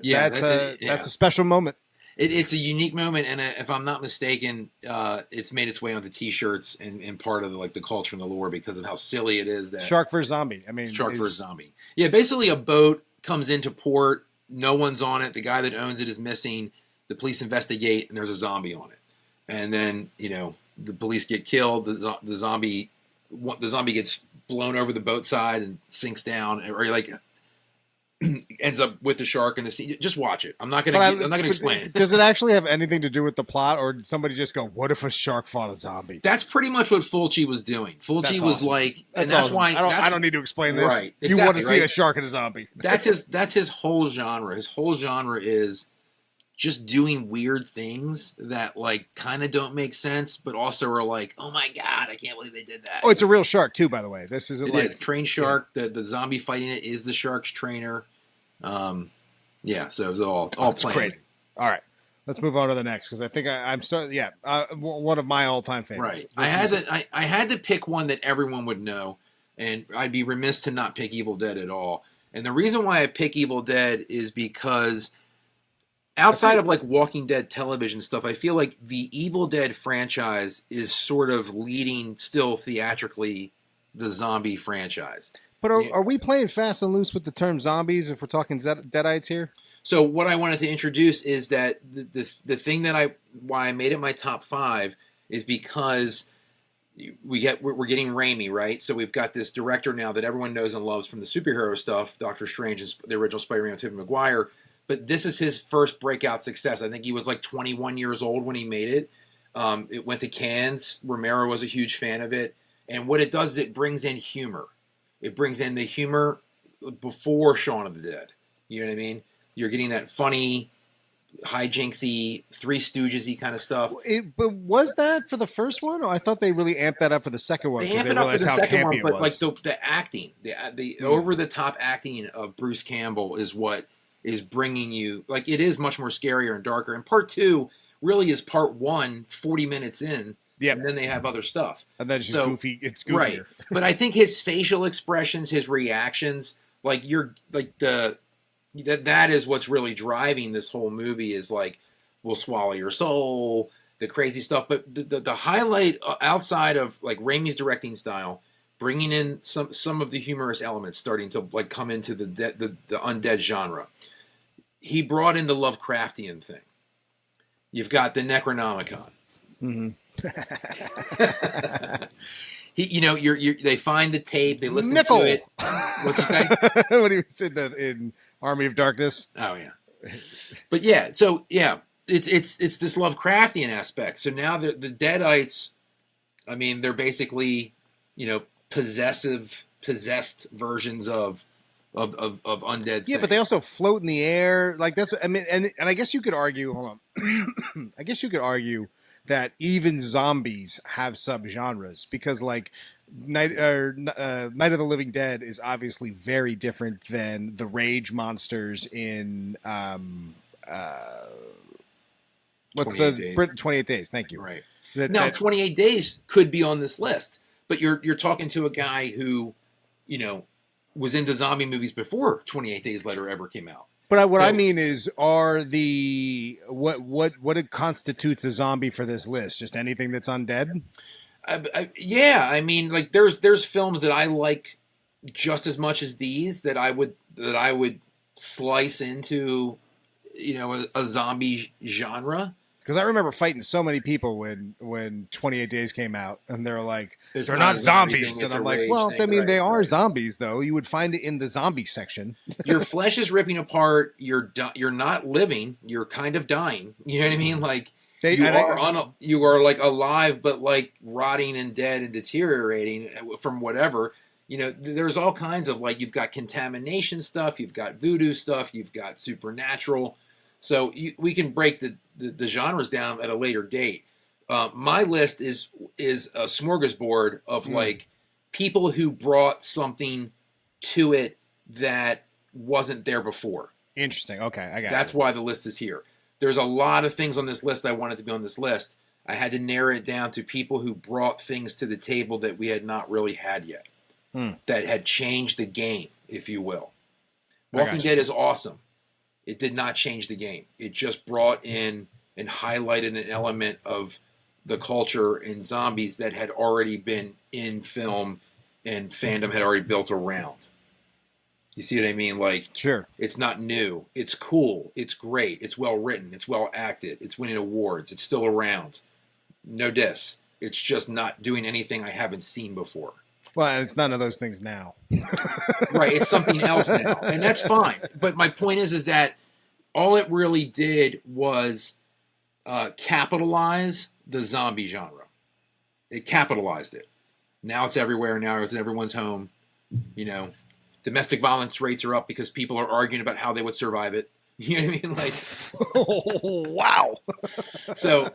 Speaker 3: Yeah,
Speaker 2: that's a special moment.
Speaker 3: It's a unique moment, and if I'm not mistaken, it's made its way onto T-shirts and part of the culture and the lore because of how silly it is that
Speaker 2: Shark versus zombie. I mean,
Speaker 3: shark versus zombie. Yeah, basically a boat comes into port, no one's on it, the guy that owns it is missing. The police investigate, and there's a zombie on it, and then the police get killed. The zombie gets blown over the boat side and sinks down, or ends up with the shark in the sea. Just watch it. I'm not gonna explain it.
Speaker 2: Does it actually have anything to do with the plot, or did somebody just go, "What if a shark fought a zombie"?
Speaker 3: That's pretty much what Fulci was doing. Fulci was
Speaker 2: awesome.
Speaker 3: like,
Speaker 2: That's
Speaker 3: awesome.
Speaker 2: why I don't need to explain this.
Speaker 3: Right?
Speaker 2: You want to see
Speaker 3: right?
Speaker 2: a shark and a zombie?
Speaker 3: That's his whole genre. His whole genre is just doing weird things that kind of don't make sense, but also are like, oh my god, I can't believe they did that.
Speaker 2: Oh, it's a real shark too, by the way. This isn't
Speaker 3: It is trained shark. Yeah. The zombie fighting it is the shark's trainer. Yeah, so it was all planned.
Speaker 2: Great. All right, let's move on to the next because I think I'm starting. Yeah, one of my all-time favorites.
Speaker 3: Right. I had to pick one that everyone would know, and I'd be remiss to not pick Evil Dead at all. And the reason why I pick Evil Dead is because outside of Walking Dead television stuff, I feel like the Evil Dead franchise is sort of leading still theatrically the zombie franchise.
Speaker 2: But are we playing fast and loose with the term zombies if we're talking Deadites here?
Speaker 3: So what I wanted to introduce is that the thing that why I made it my top 5 is because we're getting Raimi, right? So we've got this director now that everyone knows and loves from the superhero stuff, Doctor Strange and the original Spider-Man with Tobey Maguire. But this is his first breakout success. I think he was 21 years old when he made it. It went to Cannes. Romero was a huge fan of it. And what it does is it brings in humor. It brings in the humor before Shaun of the Dead. You know what I mean? You're getting that funny, hijinksy, Three Stooges-y kind of stuff.
Speaker 2: But was that for the first one? Or I thought they really amped that up for the second one.
Speaker 3: They amped it up for the second one, but the acting, the over-the-top acting of Bruce Campbell is what is bringing you... it is much more scarier and darker. And part 2 really is part 1, 40 minutes in.
Speaker 2: Yep.
Speaker 3: And then they have other stuff.
Speaker 2: And then it's just goofy. It's goofier.
Speaker 3: Right. But I think his facial expressions, his reactions, that is what's really driving this whole movie is we'll swallow your soul, the crazy stuff. But the highlight outside of Raimi's directing style, bringing in some of the humorous elements starting to come into the undead genre. He brought in the Lovecraftian thing. You've got the Necronomicon.
Speaker 2: Mm-hmm.
Speaker 3: They find the tape, they listen
Speaker 2: Nickel.
Speaker 3: to it. What'd you say?
Speaker 2: What he said in Army of Darkness.
Speaker 3: Oh yeah, but yeah, so yeah, it's this Lovecraftian aspect. So now the Deadites, I mean, they're basically possessed versions of undead.
Speaker 2: Yeah, but they also float in the air. And I guess you could argue. Hold on. I guess you could argue that even zombies have subgenres because Night of the Living Dead is obviously very different than the rage monsters in 28 Days. Thank you.
Speaker 3: Right. 28 Days could be on this list, but you're talking to a guy who, was into zombie movies before 28 Days Later ever came out.
Speaker 2: But I mean is, what constitutes a zombie for this list? Just anything that's undead?
Speaker 3: Yeah, I mean, there's films that I like just as much as these that I would slice into, a zombie genre.
Speaker 2: Because I remember fighting so many people when 28 Days came out, and they're like,
Speaker 3: It's
Speaker 2: they're
Speaker 3: not
Speaker 2: not
Speaker 3: a
Speaker 2: zombies.
Speaker 3: thing,
Speaker 2: And
Speaker 3: it's
Speaker 2: I'm
Speaker 3: a
Speaker 2: like,
Speaker 3: rage
Speaker 2: well,
Speaker 3: thing,
Speaker 2: I mean,
Speaker 3: right,
Speaker 2: they are
Speaker 3: right.
Speaker 2: zombies, though. You would find it in the zombie section.
Speaker 3: Your flesh is ripping apart. You're not living. You're kind of dying. You know what I mean? You are alive, but rotting and dead and deteriorating from whatever. There's all kinds of you've got contamination stuff, you've got voodoo stuff, you've got supernatural. So we can break the genres down at a later date. My list is a smorgasbord of people who brought something to it that wasn't there before.
Speaker 2: Interesting. Okay, I got
Speaker 3: That's why the list is here. There's a lot of things on this list I wanted to be on this list. I had to narrow it down to people who brought things to the table that we had not really had yet. that had changed the game, if you will.
Speaker 2: I got
Speaker 3: Walking
Speaker 2: you.
Speaker 3: Dead is awesome. It did not change the game. It just brought in and highlighted an element of the culture in zombies that had already been in film and fandom had already built around. You see what I mean? Like,
Speaker 2: Sure.
Speaker 3: it's not new. It's cool. It's great. It's well written. It's well acted. It's winning awards. It's still around. No diss. It's just not doing anything I haven't seen before.
Speaker 2: Well, and it's none of those things now.
Speaker 3: Right. It's something else now. And that's fine. But my point is that all it really did was capitalize the zombie genre. It capitalized it. Now it's everywhere. Now it's in everyone's home. You know, domestic violence rates are up because people are arguing about how they would survive it. You know what I mean? Like,
Speaker 2: wow.
Speaker 3: so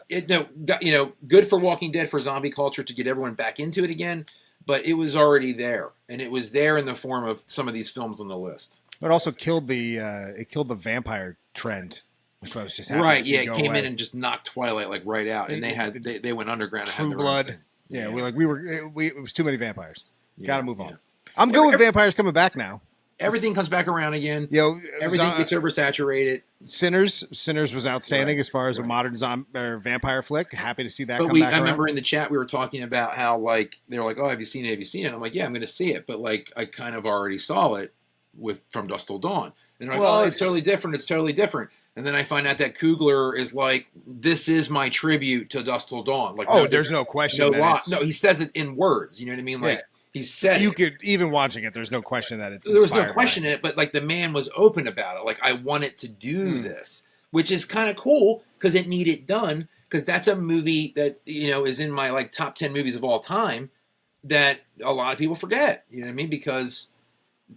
Speaker 3: good for Walking Dead, for zombie culture, to get everyone back into it again. But it was already there, and it was there in the form of some of these films on the list.
Speaker 2: It also killed the vampire trend, which I was just happy to see
Speaker 3: It
Speaker 2: go
Speaker 3: came
Speaker 2: away.
Speaker 3: in and just knocked Twilight like right out, and they went underground. And
Speaker 2: True
Speaker 3: had their own
Speaker 2: Blood.
Speaker 3: thing.
Speaker 2: Yeah, it was too many vampires.
Speaker 3: Yeah,
Speaker 2: Got to move on.
Speaker 3: yeah.
Speaker 2: I'm good with vampires coming back now.
Speaker 3: Everything comes back around again.
Speaker 2: Everything
Speaker 3: Gets oversaturated.
Speaker 2: Sinners was outstanding
Speaker 3: Right,
Speaker 2: as far as a
Speaker 3: right.
Speaker 2: modern vampire flick. Happy to see that
Speaker 3: But
Speaker 2: come back
Speaker 3: I
Speaker 2: around.
Speaker 3: remember in the chat we were talking about how, like, they were like, "Oh, have you seen it? Have you seen it?" I'm like, "Yeah, I'm going to see it," but like I kind of already saw it with From Dusk Till Dawn, and they're like,
Speaker 2: Well,
Speaker 3: "Oh, it's totally different. It's totally different." And then I find out that Coogler is like, "This is my tribute to Dusk Till Dawn." Like,
Speaker 2: there's no question.
Speaker 3: no
Speaker 2: that
Speaker 3: lie.
Speaker 2: it's-
Speaker 3: No, he says it in words. You know what I mean? Like,
Speaker 2: Yeah.
Speaker 3: he said
Speaker 2: you
Speaker 3: it.
Speaker 2: could, even watching it, there's no question that it's
Speaker 3: There was
Speaker 2: inspired
Speaker 3: no question
Speaker 2: by
Speaker 3: in it, but like the man was open about it. Like, I wanted to do this, which is kind of cool because it needed done. Because that's a movie that is in my like top 10 movies of all time that a lot of people forget. You know what I mean? Because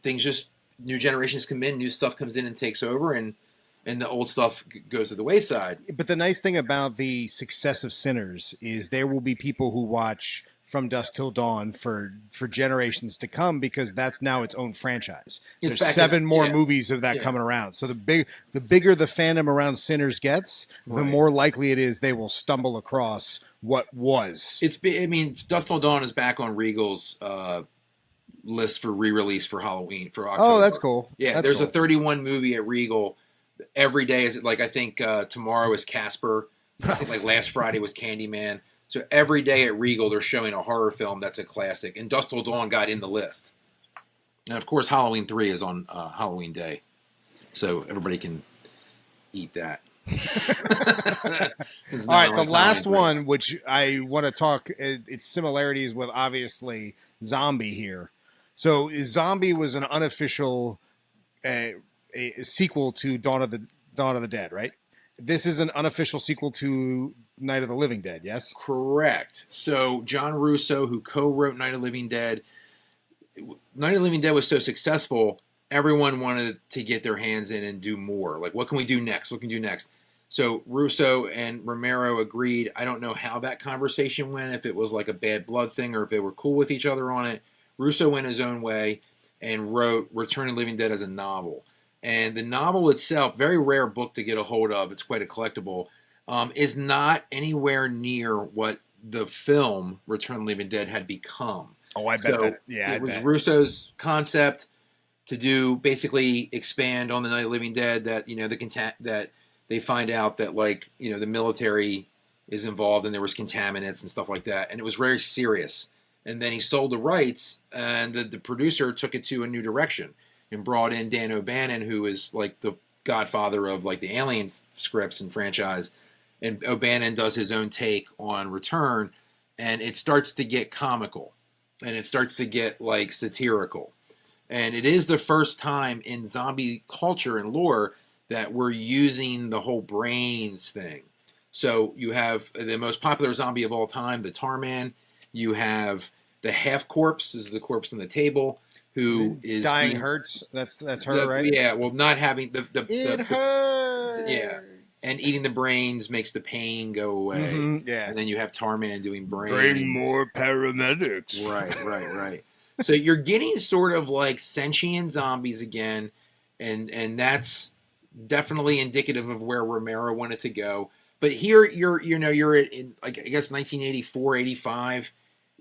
Speaker 3: things just new generations come in, new stuff comes in and takes over, and the old stuff goes to the wayside.
Speaker 2: But the nice thing about the success of Sinners is there will be people who watch From Dusk Till Dawn for generations to come, because that's now its own franchise. There's
Speaker 3: back
Speaker 2: 7
Speaker 3: in-
Speaker 2: more
Speaker 3: yeah.
Speaker 2: movies of that
Speaker 3: Yeah.
Speaker 2: coming around. So the bigger the fandom around Sinners gets, the
Speaker 3: Right.
Speaker 2: more likely it is they will stumble across what was.
Speaker 3: Dusk Till Dawn is back on Regal's list for re-release for Halloween for October.
Speaker 2: Oh, that's cool.
Speaker 3: Yeah,
Speaker 2: That's
Speaker 3: there's
Speaker 2: cool.
Speaker 3: a 31 movie at Regal. Every day is like, I think tomorrow is Casper. I think like last Friday was Candyman. So every day at Regal they're showing a horror film that's a classic, and Dusk Till Dawn got in the list. And of course, Halloween 3 is on Halloween Day, so everybody can eat that.
Speaker 2: All right, the last one, which I want to talk, its similarities with obviously Zombie here. So Zombie was an unofficial a sequel to Dawn of the Dead, right? This is an unofficial sequel to Night of the Living Dead, yes?
Speaker 3: Correct. So John Russo, who co-wrote Night of the Living Dead, Night of the Living Dead was so successful, everyone wanted to get their hands in and do more. Like, what can we do next? What can we do next? So Russo and Romero agreed. I don't know how that conversation went, if it was like a bad blood thing or if they were cool with each other on it. Russo went his own way and wrote Return of the Living Dead as a novel. And the novel itself, very rare book to get a hold of, it's quite a collectible, is not anywhere near what the film Return of the Living Dead had become.
Speaker 2: Oh, I bet that. Yeah,
Speaker 3: it was Russo's concept to do basically expand on the Night of the Living Dead. That that they find out that the military is involved and there was contaminants and stuff like that, and it was very serious. And then he sold the rights, and the producer took it to a new direction and brought in Dan O'Bannon, who is like the godfather of like the Alien scripts and franchise. And O'Bannon does his own take on Return, and it starts to get comical, and it starts to get like satirical. And it is the first time in zombie culture and lore that we're using the whole brains thing. So you have the most popular zombie of all time, the Tarman. You have the half corpse, is the corpse on the table, who is
Speaker 2: dying hurts. That's her, right?
Speaker 3: Yeah, well, not having
Speaker 2: It hurts.
Speaker 3: yeah. And eating the brains makes the pain go away.
Speaker 2: Mm-hmm, yeah.
Speaker 3: And then you have Tarman doing brains.
Speaker 2: Bring more paramedics.
Speaker 3: Right. So you're getting sort of like sentient zombies again, and that's definitely indicative of where Romero wanted to go. But here you're in, like, I guess 1984, 85.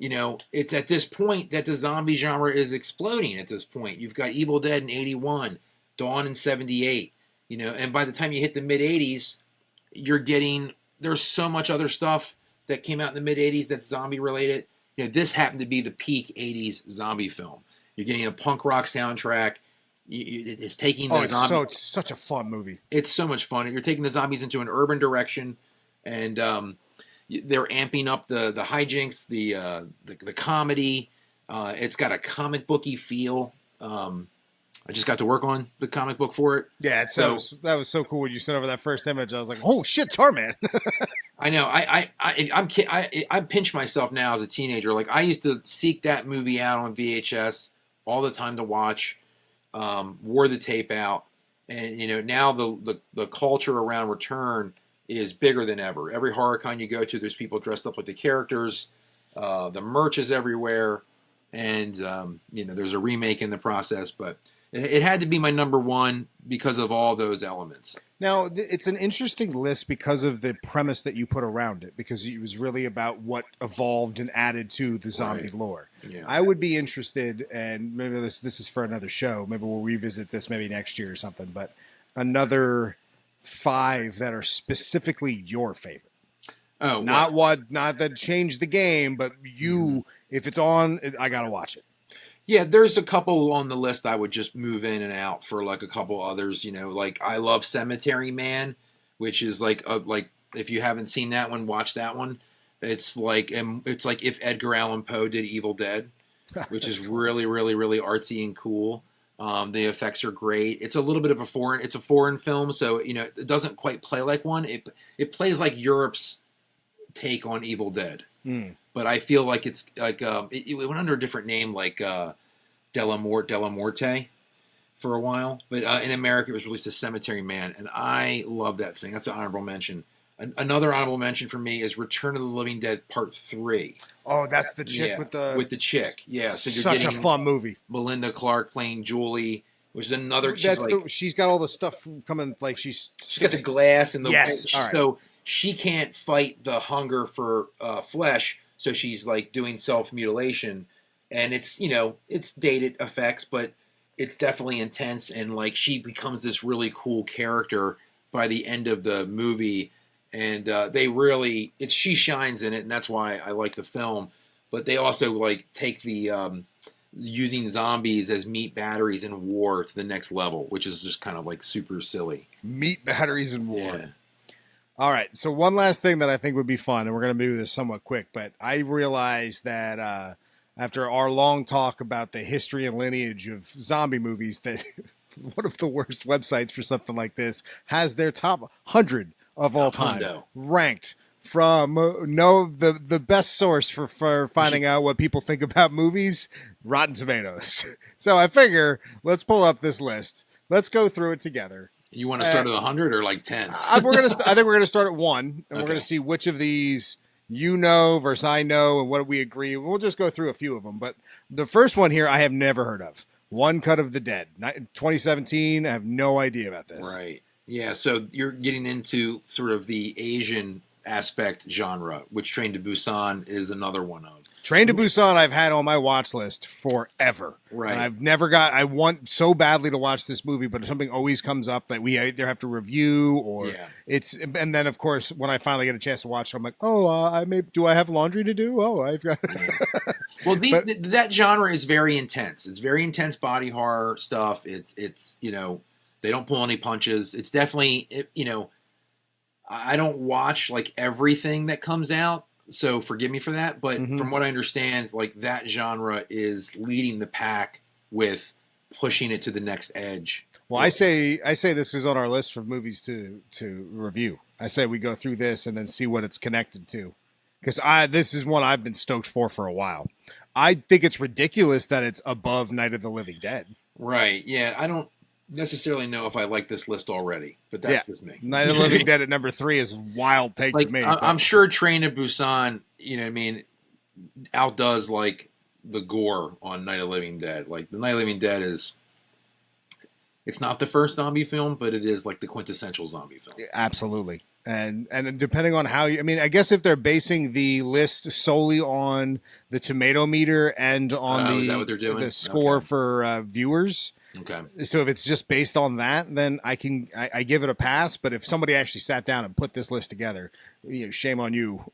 Speaker 3: it's at this point that the zombie genre is exploding. At this point, you've got Evil Dead in '81, Dawn in '78. And by the time you hit the mid '80s, there's so much other stuff that came out in the mid '80s that's zombie related. This happened to be the peak '80s zombie film. You're getting a punk rock soundtrack. It's taking the zombie.
Speaker 2: It's such a fun movie.
Speaker 3: It's so much fun. You're taking the zombies into an urban direction, and they're amping up the hijinks, the comedy. It's got a comic booky feel. I just got to work on the comic book for it.
Speaker 2: Yeah, that was so cool when you sent over that first image. I was like, "Oh shit, Tarman!"
Speaker 3: I know. I pinch myself now as a teenager. Like I used to seek that movie out on VHS all the time to watch. Wore the tape out, and now the culture around Return is bigger than ever. Every horror con you go to, there's people dressed up like the characters. The merch is everywhere, and there's a remake in the process, but it had to be my number one because of all those elements.
Speaker 2: Now, it's an interesting list because of the premise that you put around it, because it was really about what evolved and added to the zombie lore.
Speaker 3: Yeah.
Speaker 2: I would be interested, and maybe this is for another show. Maybe we'll revisit this maybe next year or something, but another 5 that are specifically your favorite.
Speaker 3: Oh,
Speaker 2: not that changed the game, but if it's on, I got to watch it.
Speaker 3: Yeah, there's a couple on the list I would just move in and out for like a couple others. Like I love Cemetery Man, which is like if you haven't seen that one, watch that one. It's like if Edgar Allan Poe did Evil Dead, which is really, really, really artsy and cool. The effects are great. It's a little bit of a foreign film, so it doesn't quite play like one. It plays like Europe's take on Evil Dead. But I feel like it's like it went under a different name, like Della Morte for a while. But in America, it was released as Cemetery Man, and I love that thing. That's an honorable mention. Another honorable mention for me is Return of the Living Dead Part 3.
Speaker 2: Oh, that's the chick with the
Speaker 3: chick. Yeah, so you're
Speaker 2: such
Speaker 3: getting
Speaker 2: a fun movie.
Speaker 3: Melinda Clarke playing Julie, which is another.
Speaker 2: She's got all the stuff coming. Like she's
Speaker 3: got the glass and the
Speaker 2: yes. All right.
Speaker 3: So she can't fight the hunger for flesh. So she's like doing self-mutilation, and it's dated effects, but it's definitely intense, and like she becomes this really cool character by the end of the movie, and she shines in it, and that's why I like the film. But they also like take the using zombies as meat batteries in war to the next level, which is just kind of like super silly.
Speaker 2: Meat batteries in war.
Speaker 3: Yeah.
Speaker 2: All right, so one last thing that I think would be fun, and we're going to do this somewhat quick, but I realized that after our long talk about the history and lineage of zombie movies, that one of the worst websites for something like this has their top 100 of all time ranked from the best source for finding out what people think about movies, Rotten Tomatoes. So I figure let's pull up this list. Let's go through it together.
Speaker 3: You want to start at 100 or like 10?
Speaker 2: I think we're gonna start at 1, and we're gonna see which of these versus I know, and what we agree. We'll just go through a few of them. But the first one here, I have never heard of. One Cut of the Dead, 2017. I have no idea about this.
Speaker 3: Right. Yeah. So you're getting into sort of the Asian aspect genre, which Train to Busan is another one of.
Speaker 2: Train to Busan I've had on my watch list forever.
Speaker 3: Right.
Speaker 2: And I want so badly to watch this movie, but something always comes up that we either have to review or and then of course when I finally get a chance to watch it, I'm like, do I have laundry to do? Oh, I've got
Speaker 3: Well, that genre is very intense. It's very intense body horror stuff. It's they don't pull any punches. It's definitely I don't watch like everything that comes out. So forgive me for that, but from what I understand, like that genre is leading the pack with pushing it to the next edge.
Speaker 2: Well, I say this is on our list for movies to review. I say we go through this and then see what it's connected to, because this is one I've been stoked for a while. I think it's ridiculous that it's above Night of the Living Dead.
Speaker 3: Right? Yeah, I don't necessarily know if I like this list already, but that's just me.
Speaker 2: Night of the Living Dead at number 3 is a wild take to me.
Speaker 3: I'm sure Train to Busan, outdoes like the gore on Night of the Living Dead. Like the Night of the Living Dead It's not the first zombie film, but it is like the quintessential zombie film.
Speaker 2: Absolutely. And depending on how you, I mean, I guess if they're basing the list solely on the tomato meter and on
Speaker 3: Is that what they're doing?
Speaker 2: the score
Speaker 3: Okay.
Speaker 2: for viewers.
Speaker 3: Okay.
Speaker 2: So if it's just based on that, then I give it a pass. But if somebody actually sat down and put this list together, shame on you.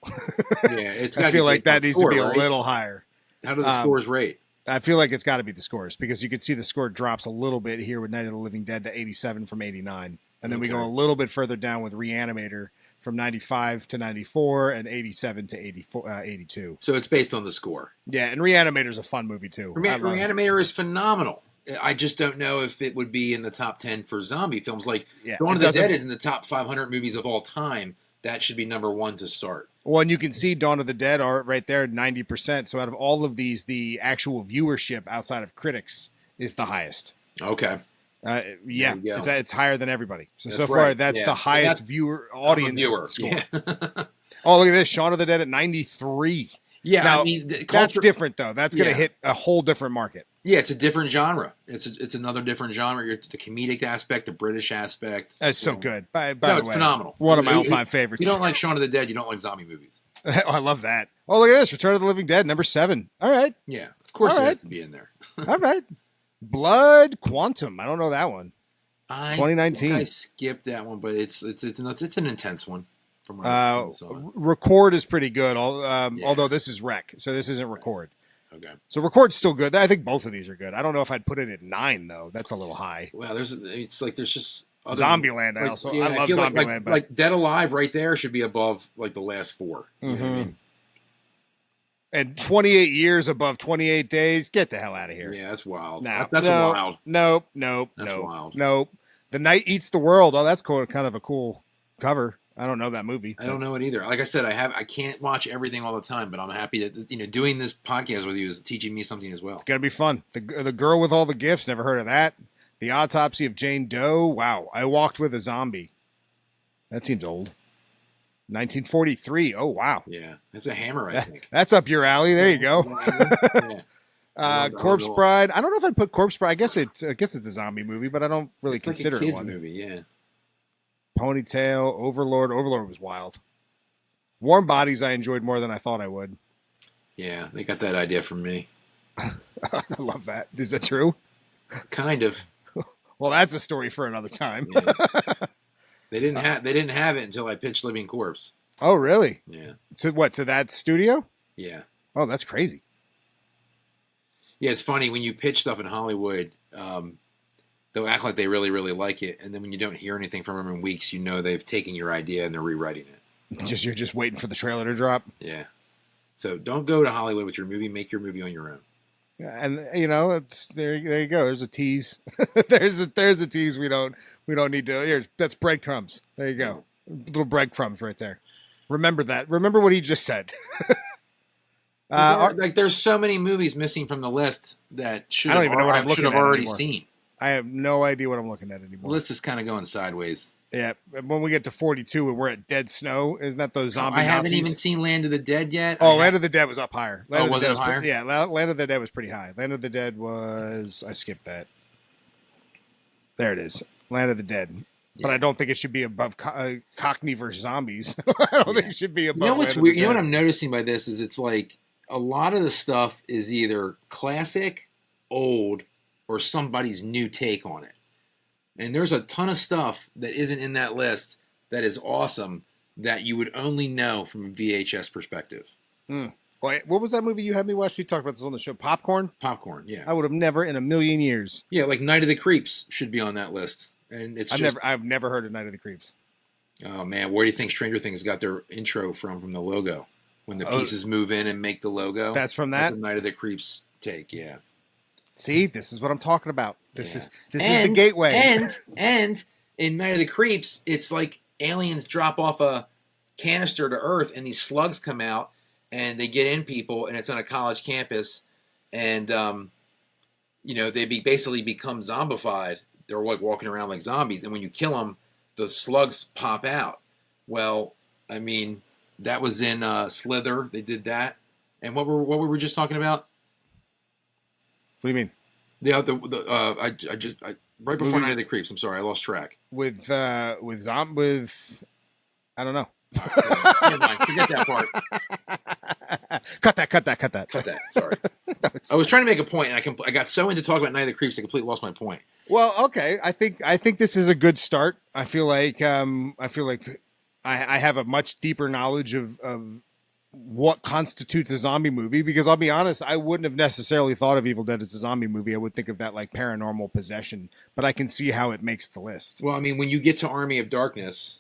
Speaker 3: Yeah, it's.
Speaker 2: I feel like that needs to be
Speaker 3: right?
Speaker 2: a little higher.
Speaker 3: How do the scores rate?
Speaker 2: I feel like it's got to be the scores because you can see the score drops a little bit here with Night of the Living Dead to 87 from 89. And then we go a little bit further down with Reanimator from 95 to 94 and 87 to 82.
Speaker 3: So it's based on the score.
Speaker 2: Yeah, and Reanimator's a fun movie too.
Speaker 3: Reanimator is phenomenal. I just don't know if it would be in the top 10 for zombie films. Like Dawn of the Dead is in the top 500 movies of all time. That should be number one to start.
Speaker 2: Well, and you can see Dawn of the Dead are right there, 90%. So out of all of these, the actual viewership outside of critics is the highest.
Speaker 3: Okay.
Speaker 2: Yeah, it's higher than everybody. So far,
Speaker 3: right.
Speaker 2: that's the highest audience score.
Speaker 3: Yeah.
Speaker 2: Oh, look at this. Shaun of the Dead at 93.
Speaker 3: Yeah,
Speaker 2: now,
Speaker 3: I mean,
Speaker 2: that's different, though. That's going to hit a whole different market.
Speaker 3: Yeah, it's a different genre. It's another different genre. The comedic aspect, the British aspect.
Speaker 2: That's so good. By the way,
Speaker 3: phenomenal.
Speaker 2: One of my all-time favorites.
Speaker 3: You don't like Shaun of the Dead, you don't like zombie movies.
Speaker 2: Oh, I love that. Oh, look at this. Return of the Living Dead, number 7. All right.
Speaker 3: Yeah, of course it has to be in there.
Speaker 2: All right. Blood Quantum. I don't know that one. 2019.
Speaker 3: I skipped that one, but it's an intense one. From
Speaker 2: Record is pretty good, although this is Rec, so this isn't Record.
Speaker 3: Okay.
Speaker 2: So Record's still good. I think both of these are good. I don't know if I'd put it at 9 though. That's a little high.
Speaker 3: Well, there's just
Speaker 2: Zombieland. I love Zombieland.
Speaker 3: Like Dead Alive right there should be above like the last 4. You know what I mean?
Speaker 2: And 28 years above 28 days. Get the hell out of here.
Speaker 3: Yeah, that's wild.
Speaker 2: No,
Speaker 3: that's wild.
Speaker 2: Nope.
Speaker 3: That's wild.
Speaker 2: Nope. The Night Eats the World. Oh, that's cool. Kind of a cool cover. I don't know that movie.
Speaker 3: I don't know it either. Like I said, I can't watch everything all the time, but I'm happy that doing this podcast with you is teaching me something as well.
Speaker 2: It's gonna be fun. The Girl with All the Gifts. Never heard of that. The Autopsy of Jane Doe. Wow. I Walked with a Zombie. That seems old. 1943. Oh wow.
Speaker 3: Yeah, it's a Hammer. I think
Speaker 2: that's up your alley. There you go.
Speaker 3: Yeah.
Speaker 2: Corpse Bride. I don't know if I'd put Corpse Bride. I guess it's a zombie movie, but I don't really consider
Speaker 3: like a
Speaker 2: it one.
Speaker 3: Movie. Yeah.
Speaker 2: Ponytail, Overlord. Overlord was wild. Warm Bodies I enjoyed more than I thought I would.
Speaker 3: Yeah, they got that idea from me.
Speaker 2: I love that. Is that true?
Speaker 3: Kind of.
Speaker 2: Well, that's a story for another time.
Speaker 3: Yeah. They didn't have it until I pitched Living Corpse.
Speaker 2: Oh, really?
Speaker 3: Yeah.
Speaker 2: So what? To that studio?
Speaker 3: Yeah.
Speaker 2: Oh, that's crazy.
Speaker 3: Yeah, it's funny when you pitch stuff in Hollywood. They'll act like they really, really like it, and then when you don't hear anything from them in weeks, they've taken your idea and they're rewriting it.
Speaker 2: You're just waiting for the trailer to drop.
Speaker 3: Yeah. So don't go to Hollywood with your movie. Make your movie on your own.
Speaker 2: And it's there you go. There's a tease. there's a tease. We don't need to. Here, that's breadcrumbs. There you go. Little breadcrumbs right there. Remember that. Remember what he just said.
Speaker 3: There's so many movies missing from the list that should have already seen.
Speaker 2: I have no idea what I'm looking at anymore.
Speaker 3: The list is kind of going sideways.
Speaker 2: Yeah, when we get to 42 and we're at Dead Snow, isn't that those zombie Nazis?
Speaker 3: I haven't even seen Land of the Dead yet.
Speaker 2: Land of the Dead was up higher.
Speaker 3: Was it higher?
Speaker 2: Yeah, Land of the Dead was pretty high. Land of the Dead was... I skipped that. There it is. Land of the Dead. Yeah. But I don't think it should be above Cockney versus Zombies. I don't think it should be above.
Speaker 3: You know what's weird? You know what I'm noticing by this is it's like a lot of the stuff is either classic, old, or somebody's new take on it. And there's a ton of stuff that isn't in that list that is awesome that you would only know from a VHS perspective.
Speaker 2: Wait, what was that movie you had me watch? We talked about this on the show. Popcorn?
Speaker 3: Popcorn, yeah.
Speaker 2: I would have never in a million years.
Speaker 3: Yeah, like Night of the Creeps should be on that list. And
Speaker 2: I've never heard of Night of the Creeps.
Speaker 3: Oh man, where do you think Stranger Things got their intro from the logo? When the pieces move in and make the logo.
Speaker 2: That's from that?
Speaker 3: That's a Night of the Creeps take, yeah.
Speaker 2: See, this is what I'm talking about. This is the gateway.
Speaker 3: And in Night of the Creeps, it's like aliens drop off a canister to Earth, and these slugs come out, and they get in people, and it's on a college campus, and they basically become zombified. They're like walking around like zombies, and when you kill them, the slugs pop out. Well, I mean, that was in Slither. They did that, and what were we just talking about?
Speaker 2: What do you mean?
Speaker 3: Right before Night of the Creeps. I'm sorry, I lost track.
Speaker 2: with I don't know.
Speaker 3: Never mind. Forget that part.
Speaker 2: Cut that.
Speaker 3: Cut that. Sorry. I was trying to make a point, and I got so into talking about Night of the Creeps, I completely lost my point.
Speaker 2: Well, okay. I think this is a good start. I feel like I have a much deeper knowledge of what constitutes a zombie movie, because I'll be honest, I wouldn't have necessarily thought of Evil Dead as a zombie movie. I would think of that like paranormal possession, but I can see how it makes the list.
Speaker 3: Well, I mean, when you get to Army of Darkness,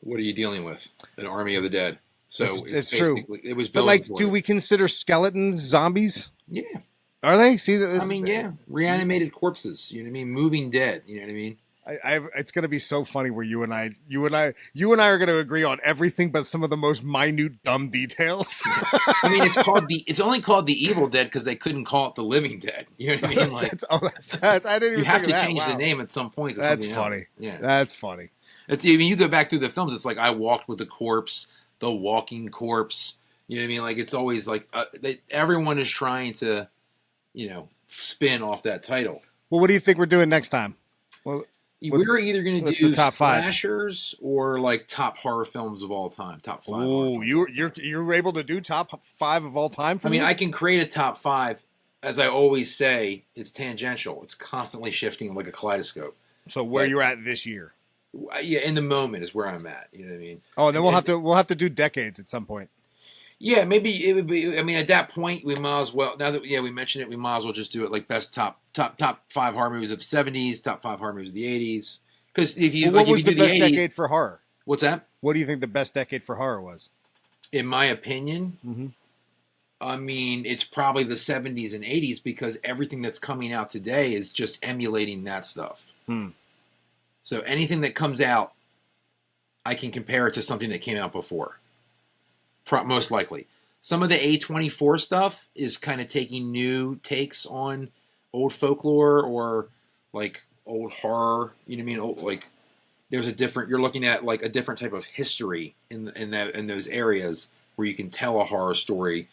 Speaker 3: what are you dealing with? An Army of the Dead. So
Speaker 2: it's true.
Speaker 3: It was,
Speaker 2: but like, do we consider skeletons zombies?
Speaker 3: Yeah.
Speaker 2: Are they? See that?
Speaker 3: I mean, yeah, reanimated corpses. You know what I mean? Moving dead. You know what I mean?
Speaker 2: It's going to be so funny where you and I are going to agree on everything, but some of the most minute, dumb details.
Speaker 3: I mean, it's only called the Evil Dead because they couldn't call it the Living Dead. You know what I mean? Like,
Speaker 2: I didn't even.
Speaker 3: You have
Speaker 2: think
Speaker 3: to
Speaker 2: of that.
Speaker 3: change
Speaker 2: Wow.
Speaker 3: the name at some point. To
Speaker 2: That's
Speaker 3: something
Speaker 2: funny.
Speaker 3: Else. Yeah,
Speaker 2: that's funny.
Speaker 3: I mean, you go back through the films. It's like I Walked with the Corpse, The Walking Corpse. You know what I mean? Like it's always like everyone is trying to, spin off that title.
Speaker 2: Well, what do you think we're doing next time? Well.
Speaker 3: We're either going to do
Speaker 2: the top
Speaker 3: slashers or like top horror films of all time. Top 5.
Speaker 2: Oh, you're able to do top 5 of all time for me?
Speaker 3: I can create a top 5. As I always say, it's tangential. It's constantly shifting like a kaleidoscope.
Speaker 2: So where you're at this year?
Speaker 3: Yeah, in the moment is where I'm at. You know what I mean?
Speaker 2: Oh, and then we'll have to do decades at some point.
Speaker 3: Yeah, maybe it would be. I mean, at that point, we might as well. Now that we mentioned it, we might as well just do it like best top 5 horror movies of the 70s, top 5 horror movies of the 80s. Because if you
Speaker 2: what was
Speaker 3: if you
Speaker 2: the
Speaker 3: do
Speaker 2: best
Speaker 3: 80s,
Speaker 2: decade for horror?
Speaker 3: What's that?
Speaker 2: What do you think the best decade for horror was?
Speaker 3: In my opinion, I mean, it's probably the 70s and 80s because everything that's coming out today is just emulating that stuff. So anything that comes out, I can compare it to something that came out before. Most likely. Some of the A24 stuff is kind of taking new takes on old folklore or like old horror. You know what I mean? Like there's you're looking at like a different type of history in those areas where you can tell a horror story,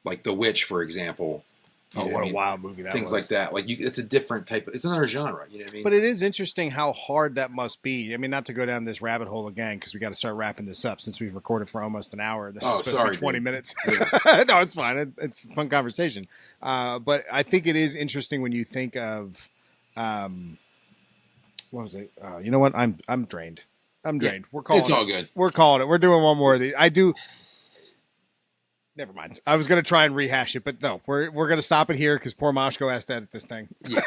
Speaker 3: like The Witch, for example.
Speaker 2: Oh, what a wild movie that was.
Speaker 3: Things like that. Like it's a different type it's another genre, you know what I mean?
Speaker 2: But it is interesting how hard that must be. I mean, not to go down this rabbit hole again, because we got to start wrapping this up since we've recorded for almost an hour. This is supposed to be 20 minutes. Yeah. No, it's fine. It's a fun conversation. But I think it is interesting when you think of, what was it? You know what? I'm drained. I'm drained. We're calling
Speaker 3: it's all good.
Speaker 2: We're calling it. We're doing one more of these. Never mind. I was going to try and rehash it, but no, we're going to stop it here because poor Moshko has to edit this thing.
Speaker 3: Yeah,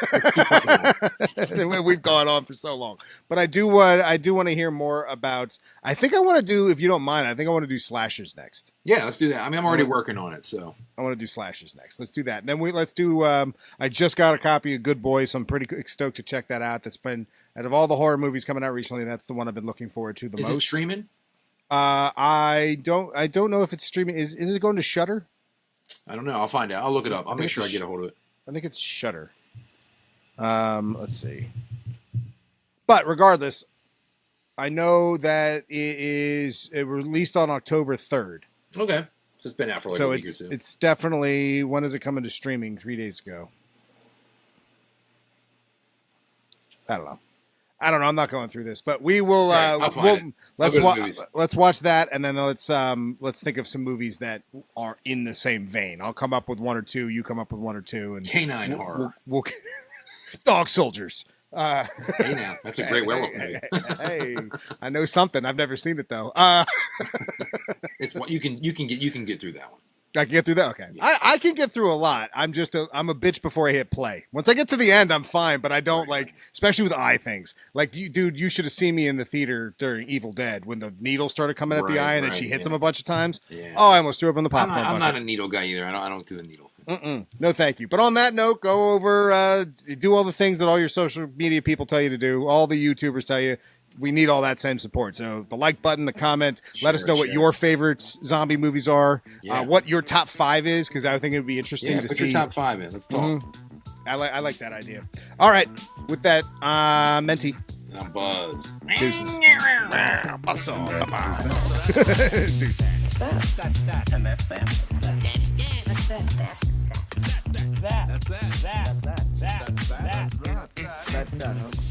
Speaker 2: we've gone on for so long. But I do want to hear more about. I think I want to do, if you don't mind, I think I want to do slashers next.
Speaker 3: Yeah, let's do that. I mean, I'm already working on it, so
Speaker 2: I want to do slashers next. Let's do that. And then let's do. I just got a copy of Good Boys, so I'm pretty stoked to check that out. That's been out of all the horror movies coming out recently. That's the one I've been looking forward to the most.
Speaker 3: Is it streaming?
Speaker 2: I don't know if it's streaming. Is it going to Shudder?
Speaker 3: I don't know. I'll find out. I'll look it up. I'll make sure I get a hold of it.
Speaker 2: I think it's Shudder. Let's see. But regardless, I know that it released on October 3rd.
Speaker 3: Okay. So it's been out for like a week or two.
Speaker 2: It's definitely, when is it coming to streaming? 3 days ago. I don't know. I'm not going through this, but we will. Let's watch that, and then let's think of some movies that are in the same vein. I'll come up with one or two. You come up with one or two, and
Speaker 3: canine horror.
Speaker 2: We'll Dog Soldiers.
Speaker 3: Hey, now that's a great werewolf movie.
Speaker 2: Hey, I know something. I've never seen it though.
Speaker 3: It's what you can get through that one.
Speaker 2: I can get through that. Okay, yeah. I can get through a lot. I'm a bitch before I hit play. Once I get to the end, I'm fine. But I don't especially with eye things. Like you should have seen me in the theater during Evil Dead when the needle started coming at the eye, and then she hits him a bunch of times. Yeah. Oh, I almost threw up in the popcorn.
Speaker 3: I'm not a needle guy either. I don't do the needle thing.
Speaker 2: No, thank you. But on that note, go over, do all the things that all your social media people tell you to do. All the YouTubers tell you. We need all that same support. So the like button, the comment, let us know what your favorite zombie movies are, what your top 5 is, because I think it would be interesting to see.
Speaker 3: Put your top 5 in. Let's talk.
Speaker 2: I like that idea. All right. With that, Mendte.
Speaker 3: And I'm Buz.
Speaker 2: Deuces. Buzz on. Deuces.
Speaker 4: That's that. And that's that. That's that. That's that. That's that. That's that. That's that, huh?